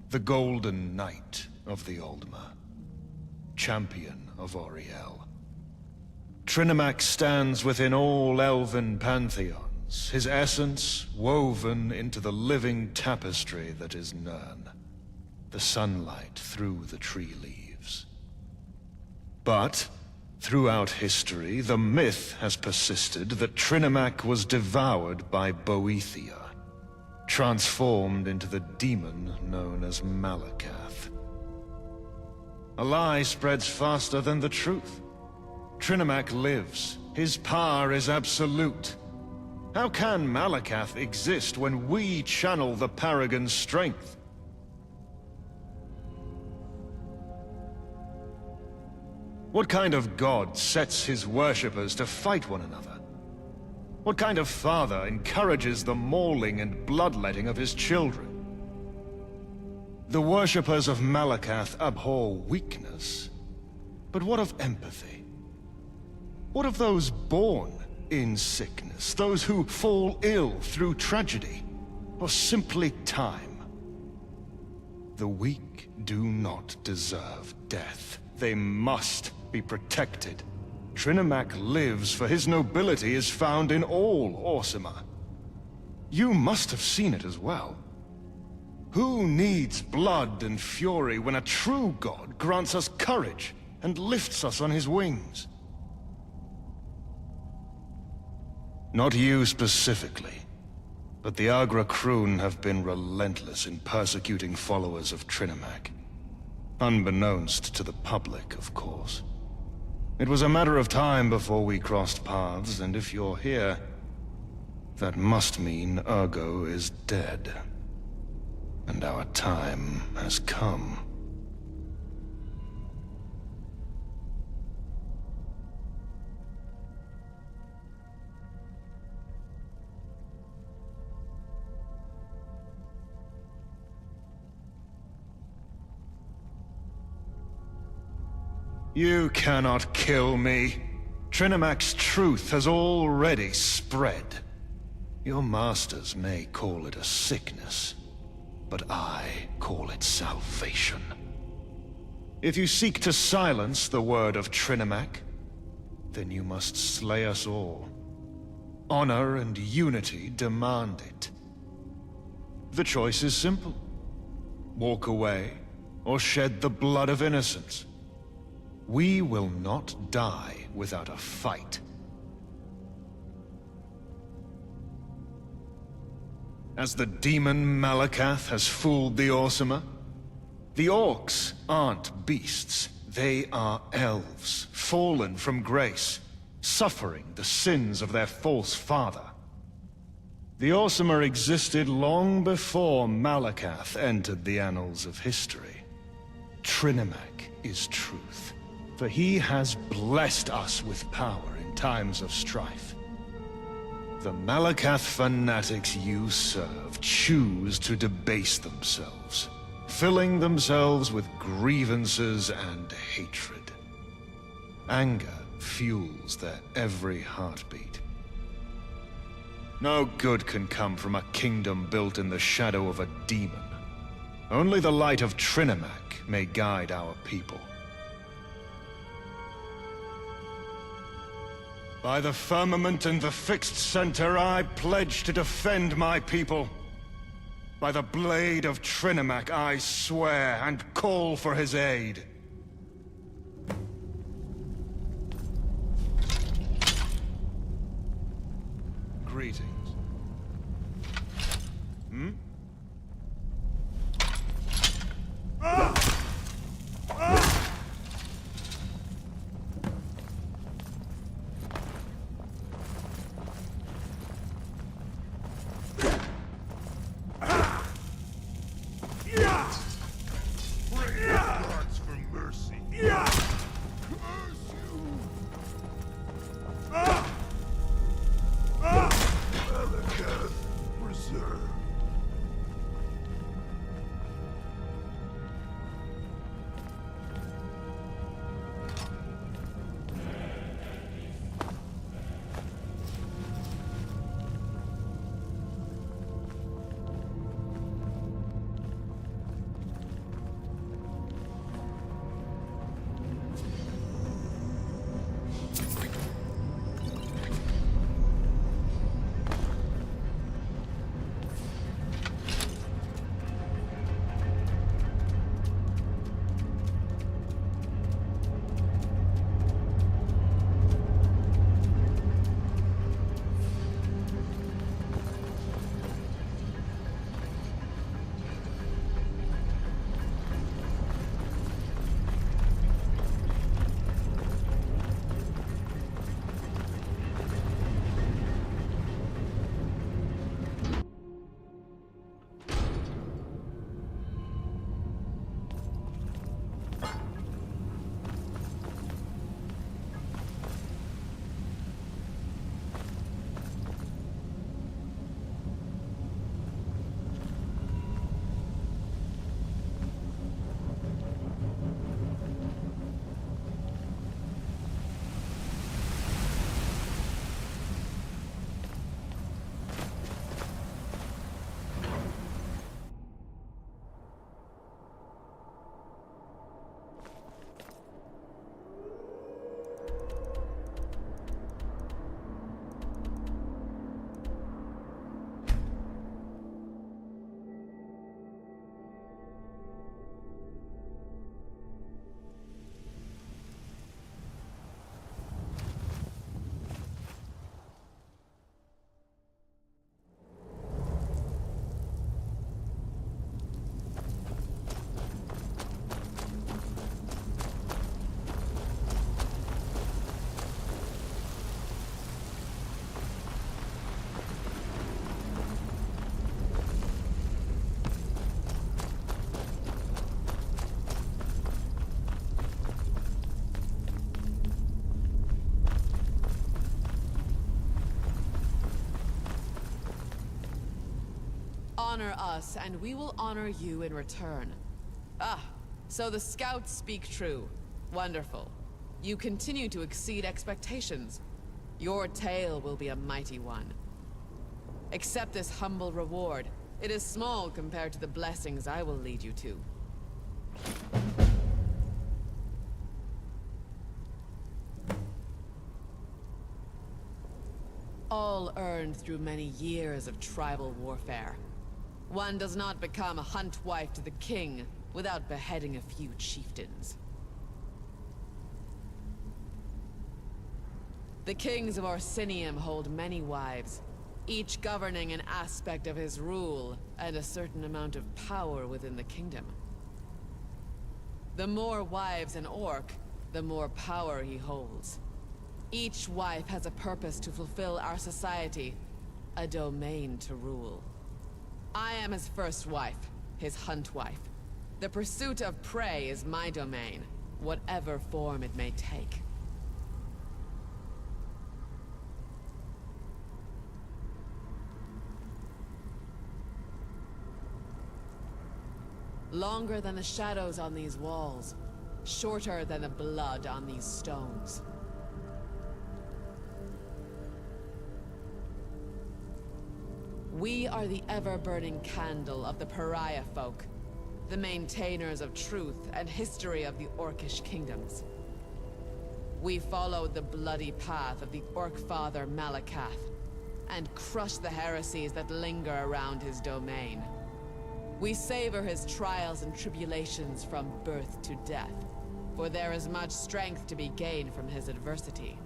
The Golden Knight of the Oldma. Champion of Auriel. Trinimac stands within all elven pantheons, his essence woven into the living tapestry that is Nirn. The sunlight through the tree leaves. But throughout history, the myth has persisted that Trinimac was devoured by Boethia, transformed into the demon known as Malakath. A lie spreads faster than the truth. Trinimac lives. His power is absolute. How can Malakath exist when we channel the Paragon's strength? What kind of god sets his worshippers to fight one another? What kind of father encourages the mauling and bloodletting of his children? The worshippers of Malakath abhor weakness. But what of empathy? What of those born in sickness? Those who fall ill through tragedy? Or simply time? The weak do not deserve death. They must be protected. Trinimac lives, for his nobility is found in all Orsima. You must have seen it as well. Who needs blood and fury when a true god grants us courage and lifts us on his wings? Not you specifically, but the Agra Kroon have been relentless in persecuting followers of Trinimac. Unbeknownst to the public, of course. It was a matter of time before we crossed paths, and if you're here, that must mean Urgo is dead. And our time has come. You cannot kill me. Trinamac's truth has already spread. Your masters may call it a sickness, but I call it salvation. If you seek to silence the word of Trinamac, then you must slay us all. Honor and unity demand it. The choice is simple. Walk away, or shed the blood of innocents. We will not die without a fight. As the demon Malakath has fooled the Orsimer, the orcs aren't beasts. They are elves, fallen from grace, suffering the sins of their false father. The Orsimer existed long before Malakath entered the annals of history. Trinamac is truth, for he has blessed us with power in times of strife. The Malakath fanatics you serve choose to debase themselves, filling themselves with grievances and hatred. Anger fuels their every heartbeat. No good can come from a kingdom built in the shadow of a demon. Only the light of Trinamac may guide our people. By the firmament and the fixed center, I pledge to defend my people. By the blade of Trinamac, I swear and call for his aid. Greetings. Honor us, and we will honor you in return. Ah, so the scouts speak true. Wonderful. You continue to exceed expectations. Your tale will be a mighty one. Accept this humble reward. It is small compared to the blessings I will lead you to. All earned through many years of tribal warfare. One does not become a hunt wife to the king without beheading a few chieftains. The kings of Orsinium hold many wives, each governing an aspect of his rule and a certain amount of power within the kingdom. The more wives an orc, the more power he holds. Each wife has a purpose to fulfill our society, a domain to rule. I am his first wife, his hunt wife. The pursuit of prey is my domain, whatever form it may take. Longer than the shadows on these walls, shorter than the blood on these stones. We are the ever-burning candle of the pariah folk, the maintainers of truth and history of the Orcish kingdoms. We followed the bloody path of the Orc father Malakath, and crushed the heresies that linger around his domain. We savor his trials and tribulations from birth to death, for there is much strength to be gained from his adversity.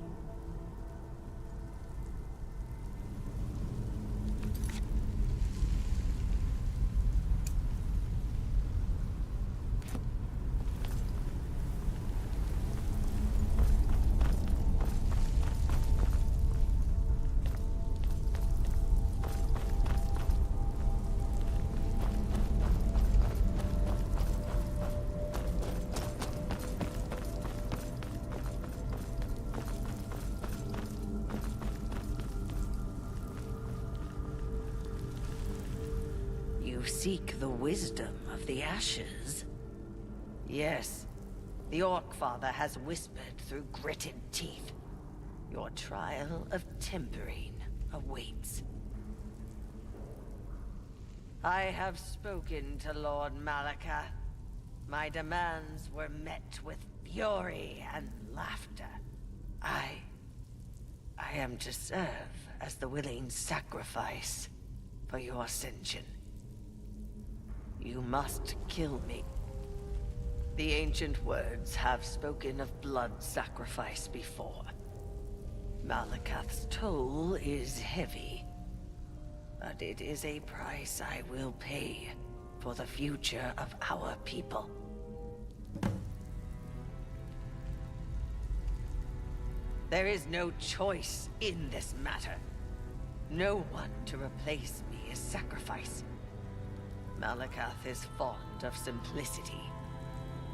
You seek the wisdom of the ashes? Yes. The Orc Father has whispered through gritted teeth. Your trial of tempering awaits. I have spoken to Lord Malakath. My demands were met with fury and laughter. I am to serve as the willing sacrifice for your ascension. You must kill me. The ancient words have spoken of blood sacrifice before. Malakath's toll is heavy, but it is a price I will pay for the future of our people. There is no choice in this matter. No one to replace me is sacrifice. Malakath is fond of simplicity.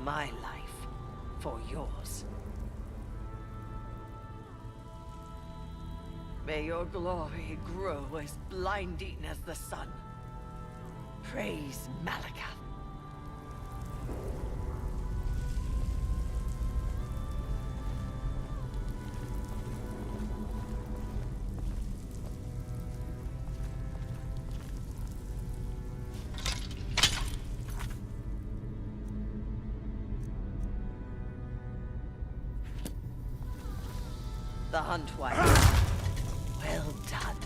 My life for yours. May your glory grow as blinding as the sun. Praise Malakath. The hunt wife. Well done.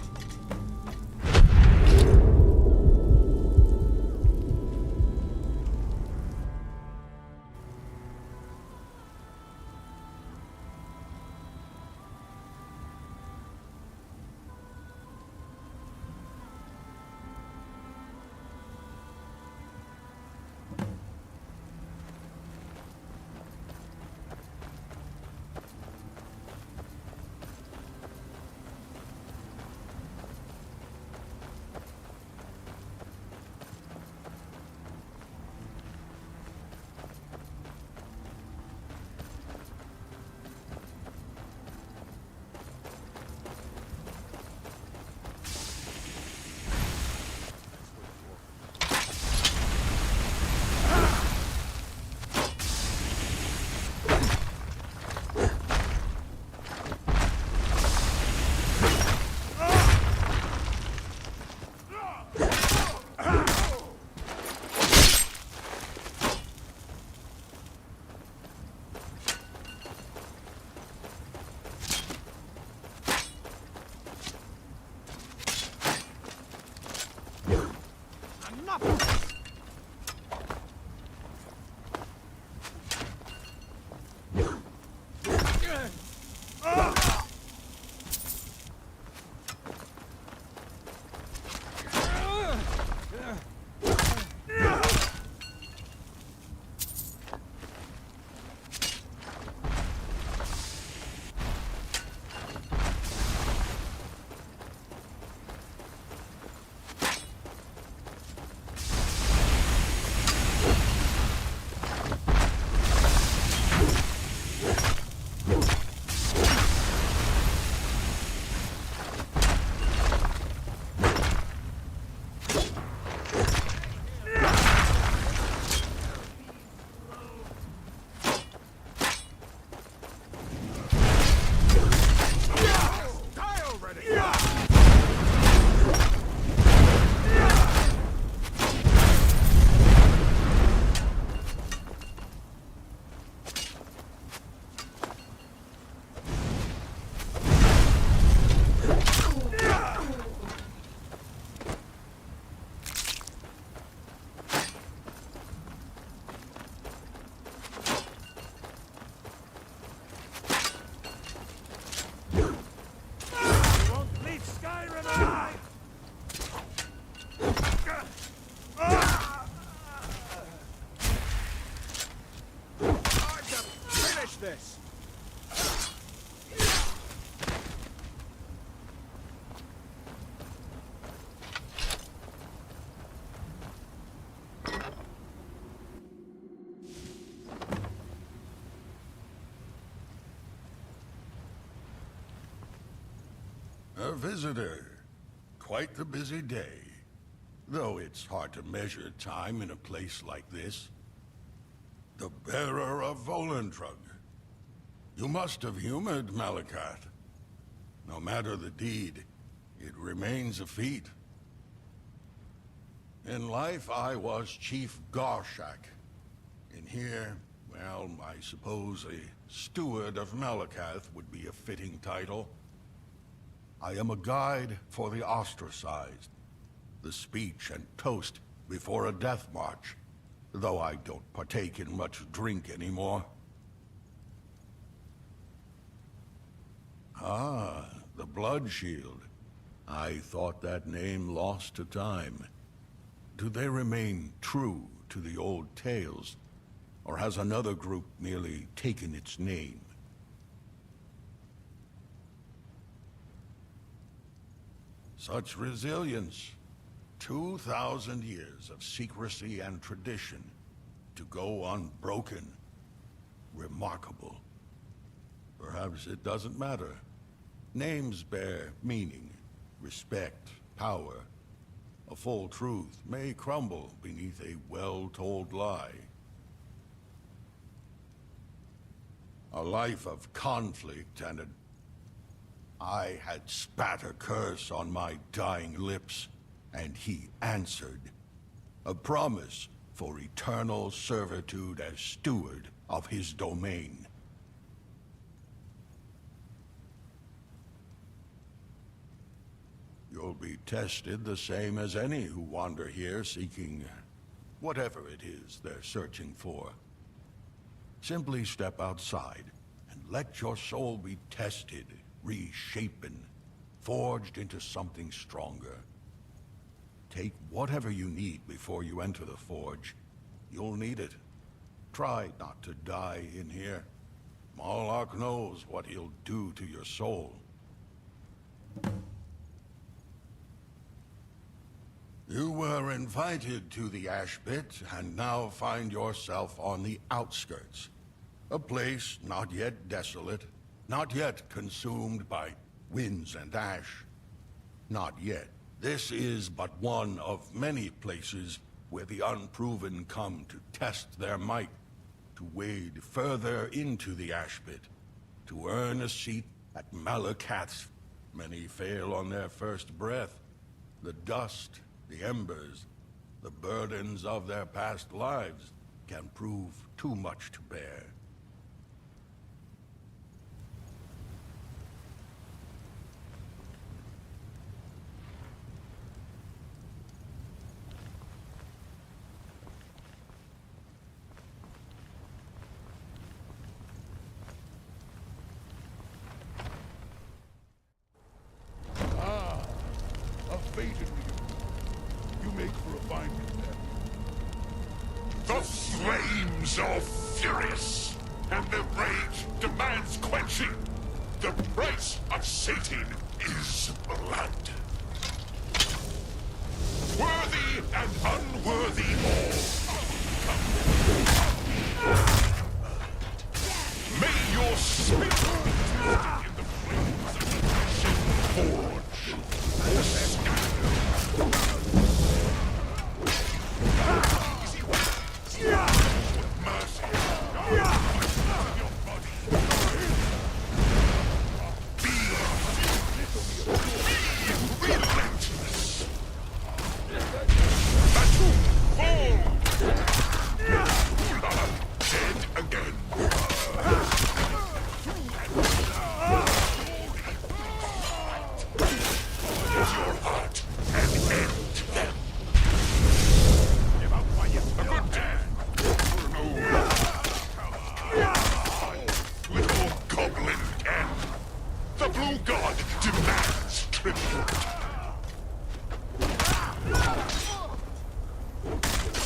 This. A visitor. Quite the busy day. Though it's hard to measure time in a place like this. The bearer of Volentrug. You must have humored Malacath. No matter the deed, it remains a feat. In life, I was Chief Garshak. In here, well, I suppose a steward of Malacath would be a fitting title. I am a guide for the ostracized. The speech and toast before a death march, though I don't partake in much drink anymore. Ah, the Blood Shield. I thought that name lost to time. Do they remain true to the old tales, or has another group merely taken its name? Such resilience. 2,000 years of secrecy and tradition to go unbroken. Remarkable. Perhaps it doesn't matter. Names bear meaning, respect, power. A full truth may crumble beneath a well-told lie. A life of conflict and I had spat a curse on my dying lips, and he answered. A promise for eternal servitude as steward of his domain. You'll be tested the same as any who wander here seeking whatever it is they're searching for. Simply step outside and let your soul be tested, reshapen, forged into something stronger. Take whatever you need before you enter the forge. You'll need it. Try not to die in here. Malak knows what he'll do to your soul. You were invited to the Ash Pit, and now find yourself on the outskirts. A place not yet desolate, not yet consumed by winds and ash. Not yet. This is but one of many places where the unproven come to test their might, to wade further into the Ash Pit, to earn a seat at Malakath's. Many fail on their first breath. The dust, the embers, the burdens of their past lives can prove too much to bear. make for a fine companion. The flames are furious, and their rage demands quenching. The price of Satan is blood. Worthy and unworthy all. May your spirit in the flames of the Ashen Forge.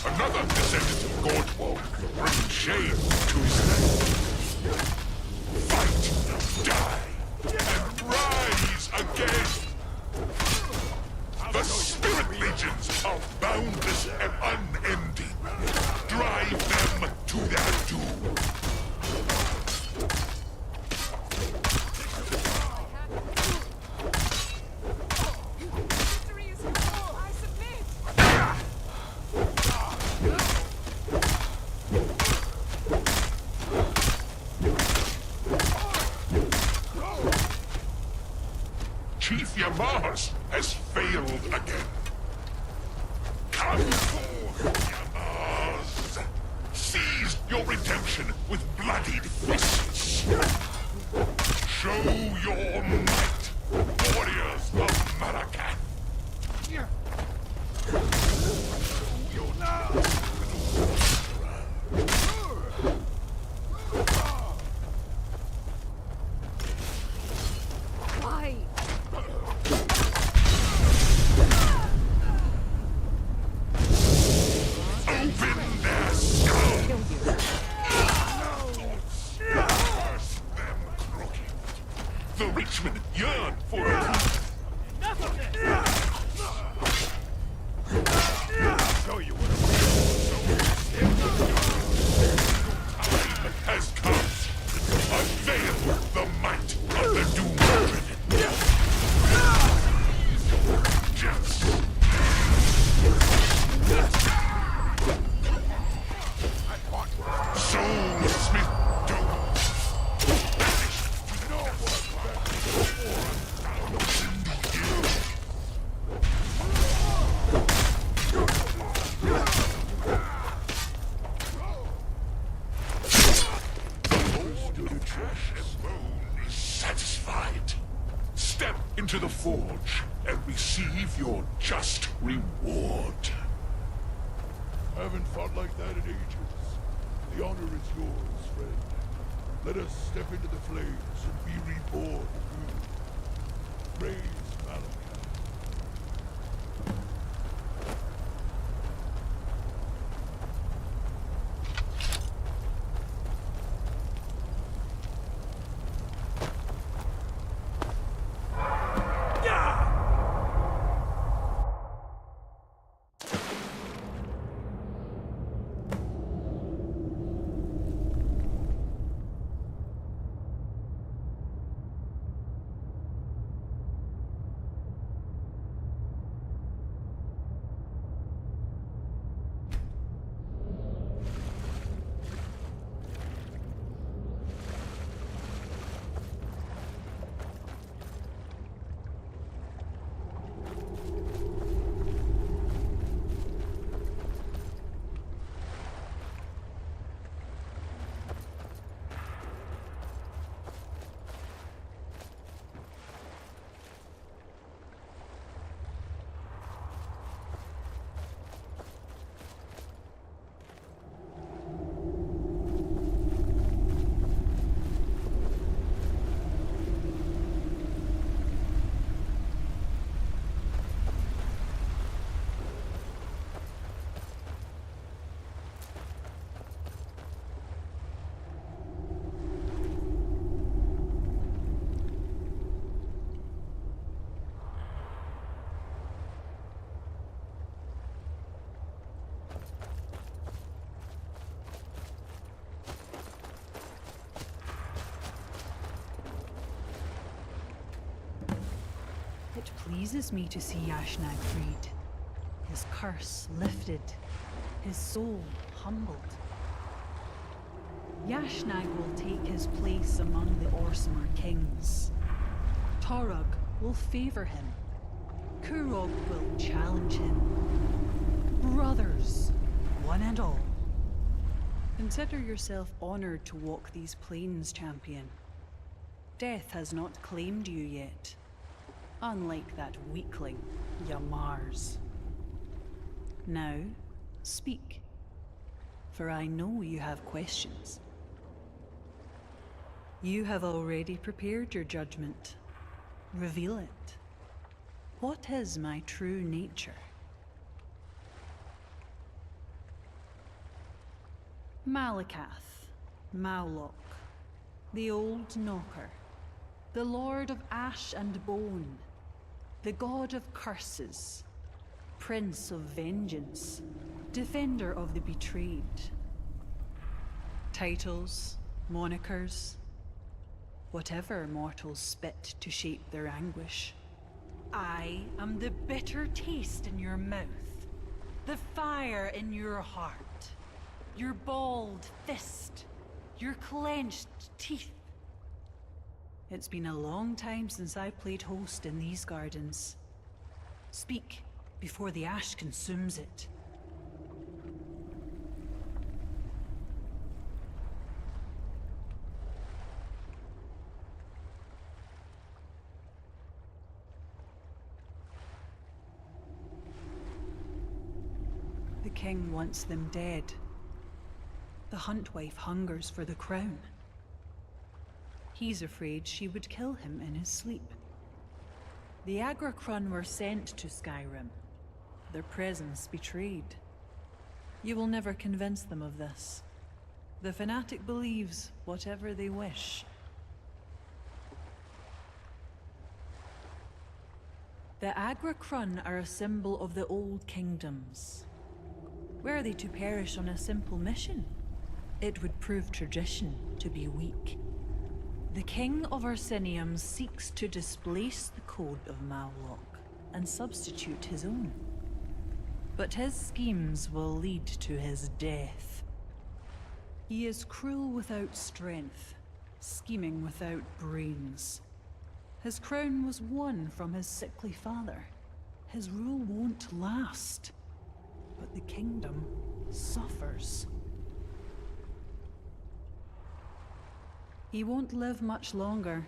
Another descendant of Gortwald brings shame to his name. Fight, die, and rise again. The spirit legions are boundless and unending. Drive them to their doom. Chief Yamaz has failed again. Come forth, Yamaz. Seize your redemption with bloodied fists. Show your might, warriors of Malacath. Why? Open their skulls! Curse them crooked. The Richmond yearn for a proof. Enough of this! Show you what Time has come. Unveil the might of the Doom-Driven. Just Soulsmith Doom. Is satisfied. Step into the forge and receive your just reward. Haven't fought like that in ages. The honor is yours, friend. Let us step into the flames and be reborn anew. Praise Malacath. pleases me to see Yashnag freed. His curse lifted, his soul humbled. Yashnag will take his place among the Orsimer kings. Torog will favor him. Kurog will challenge him. Brothers, one and all. Consider yourself honored to walk these plains, champion. Death has not claimed you yet. Unlike that weakling, Yamars. Now, speak. For I know you have questions. You have already prepared your judgment. Reveal it. What is my true nature? Malakath, Maulock, the Old Knocker, the Lord of Ash and Bone, the God of Curses, Prince of Vengeance, Defender of the Betrayed. Titles, monikers, whatever mortals spit to shape their anguish. I am the bitter taste in your mouth, the fire in your heart, your balled fist, your clenched teeth. It's been a long time since I played host in these gardens. Speak before the ash consumes it. The king wants them dead. The huntwife hungers for the crown. He's afraid she would kill him in his sleep. The Agracrun were sent to Skyrim, their presence betrayed. You will never convince them of this. The fanatic believes whatever they wish. The Agracrun are a symbol of the old kingdoms. Were they to perish on a simple mission, it would prove tradition to be weak. The King of Orsinium seeks to displace the code of Maulock and substitute his own. But his schemes will lead to his death. He is cruel without strength, scheming without brains. His crown was won from his sickly father. His rule won't last, but the kingdom suffers. He won't live much longer.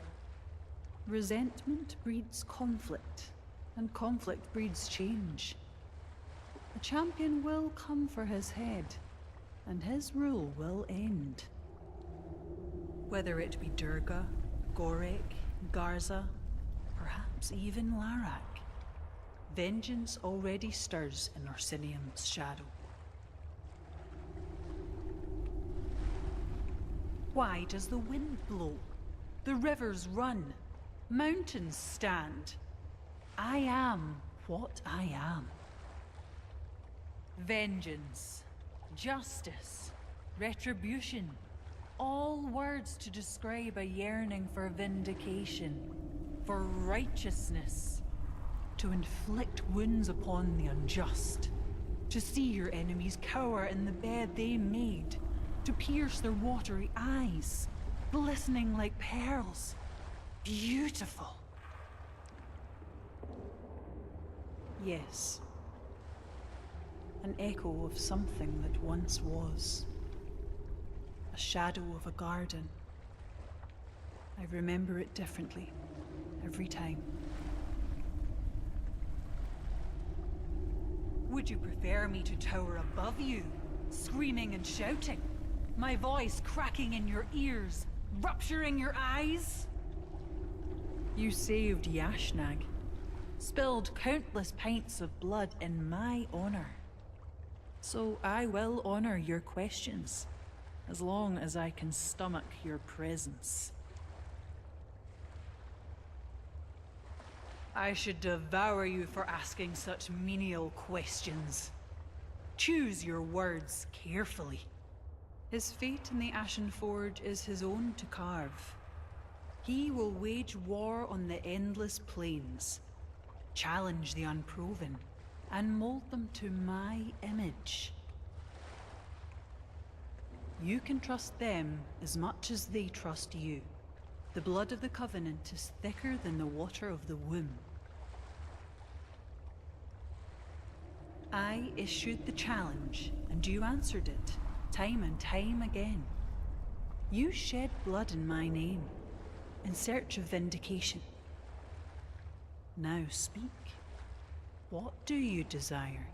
Resentment breeds conflict, and conflict breeds change. A champion will come for his head, and his rule will end. Whether it be Durga, Gorek, Garza, perhaps even Larak, vengeance already stirs in Orsinium's shadow. Why does the wind blow? The rivers run. Mountains stand. I am what I am. Vengeance, justice, retribution. All words to describe a yearning for vindication, for righteousness. To inflict wounds upon the unjust. To see your enemies cower in the bed they made. To pierce their watery eyes, glistening like pearls. Beautiful. Yes. An echo of something that once was. A shadow of a garden. I remember it differently, every time. Would you prefer me to tower above you, screaming and shouting? My voice cracking in your ears, rupturing your eyes? You saved Yashnag, spilled countless pints of blood in my honor. So I will honor your questions, as long as I can stomach your presence. I should devour you for asking such menial questions. Choose your words carefully. His fate in the Ashen Forge is his own to carve. He will wage war on the endless plains. challenge the unproven, and mold them to my image. You can trust them as much as they trust you. The blood of the Covenant is thicker than the water of the womb. I issued the challenge, and you answered it, time and time again. You shed blood in my name, in search of vindication. Now speak. What do you desire?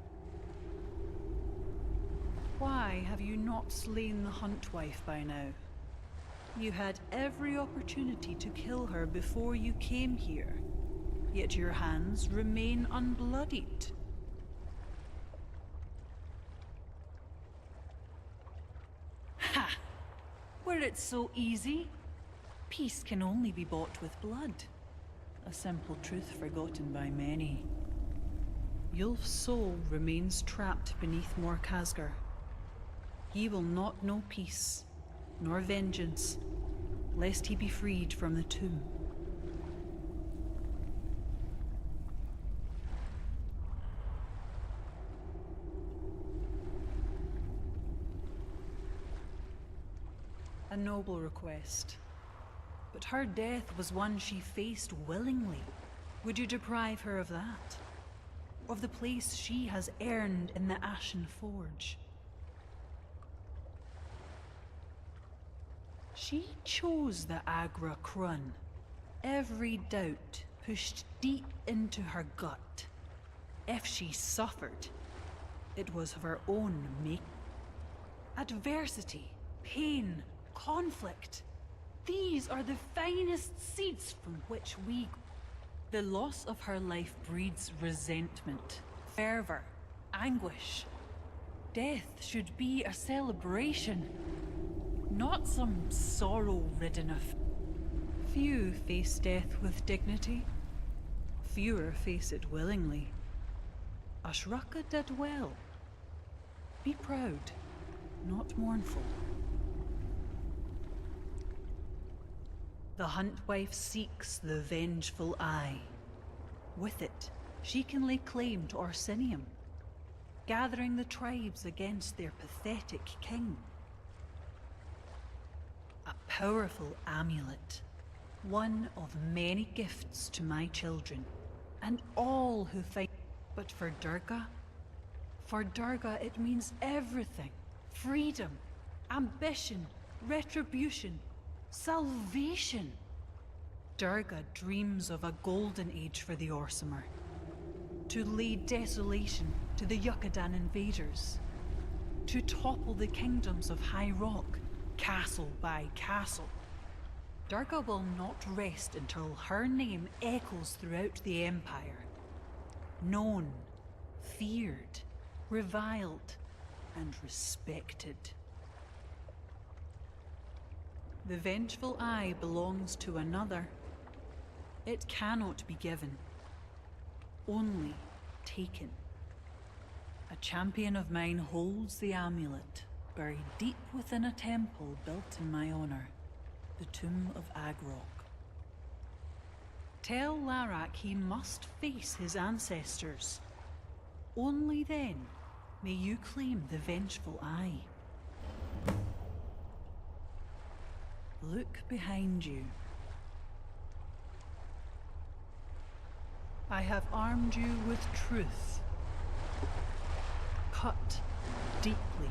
Why have you not slain the Huntwife by now? You had every opportunity to kill her before you came here, yet your hands remain unbloodied. Ha! Were it so easy? Peace can only be bought with blood. A simple truth forgotten by many. Yulf's soul remains trapped beneath Mor Khazgar. He will not know peace, nor vengeance, lest he be freed from the tomb. A noble request. But her death was one she faced willingly. Would you deprive her of that? Of the place she has earned in the Ashen Forge? She chose the Agra Crun. Every doubt pushed deep into her gut. If she suffered, it was of her own making. Adversity, pain, conflict. These are the finest seeds from which we... The loss of her life breeds resentment, fervor, anguish. Death should be a celebration, not some sorrow-ridden affair. Few face death with dignity. Fewer face it willingly. Ashraka did well. Be proud, not mournful. The Huntwife seeks the vengeful eye. With it, she can lay claim to Orsinium, gathering the tribes against their pathetic king. A powerful amulet, one of many gifts to my children, and all who fight. But for Durga it means everything. Freedom, ambition, retribution, salvation. Durga dreams of a golden age for the Orsimer, to lay desolation to the Yuccadan invaders, to topple the kingdoms of High Rock, castle by castle. Durga will not rest until her name echoes throughout the Empire. Known, feared, reviled, and respected. The vengeful eye belongs to another. It cannot be given, only taken. A champion of mine holds the amulet, buried deep within a temple built in my honor, the tomb of Agrok. Tell Larak he must face his ancestors. Only then may you claim the vengeful eye. Look behind you. I have armed you with truth, cut deeply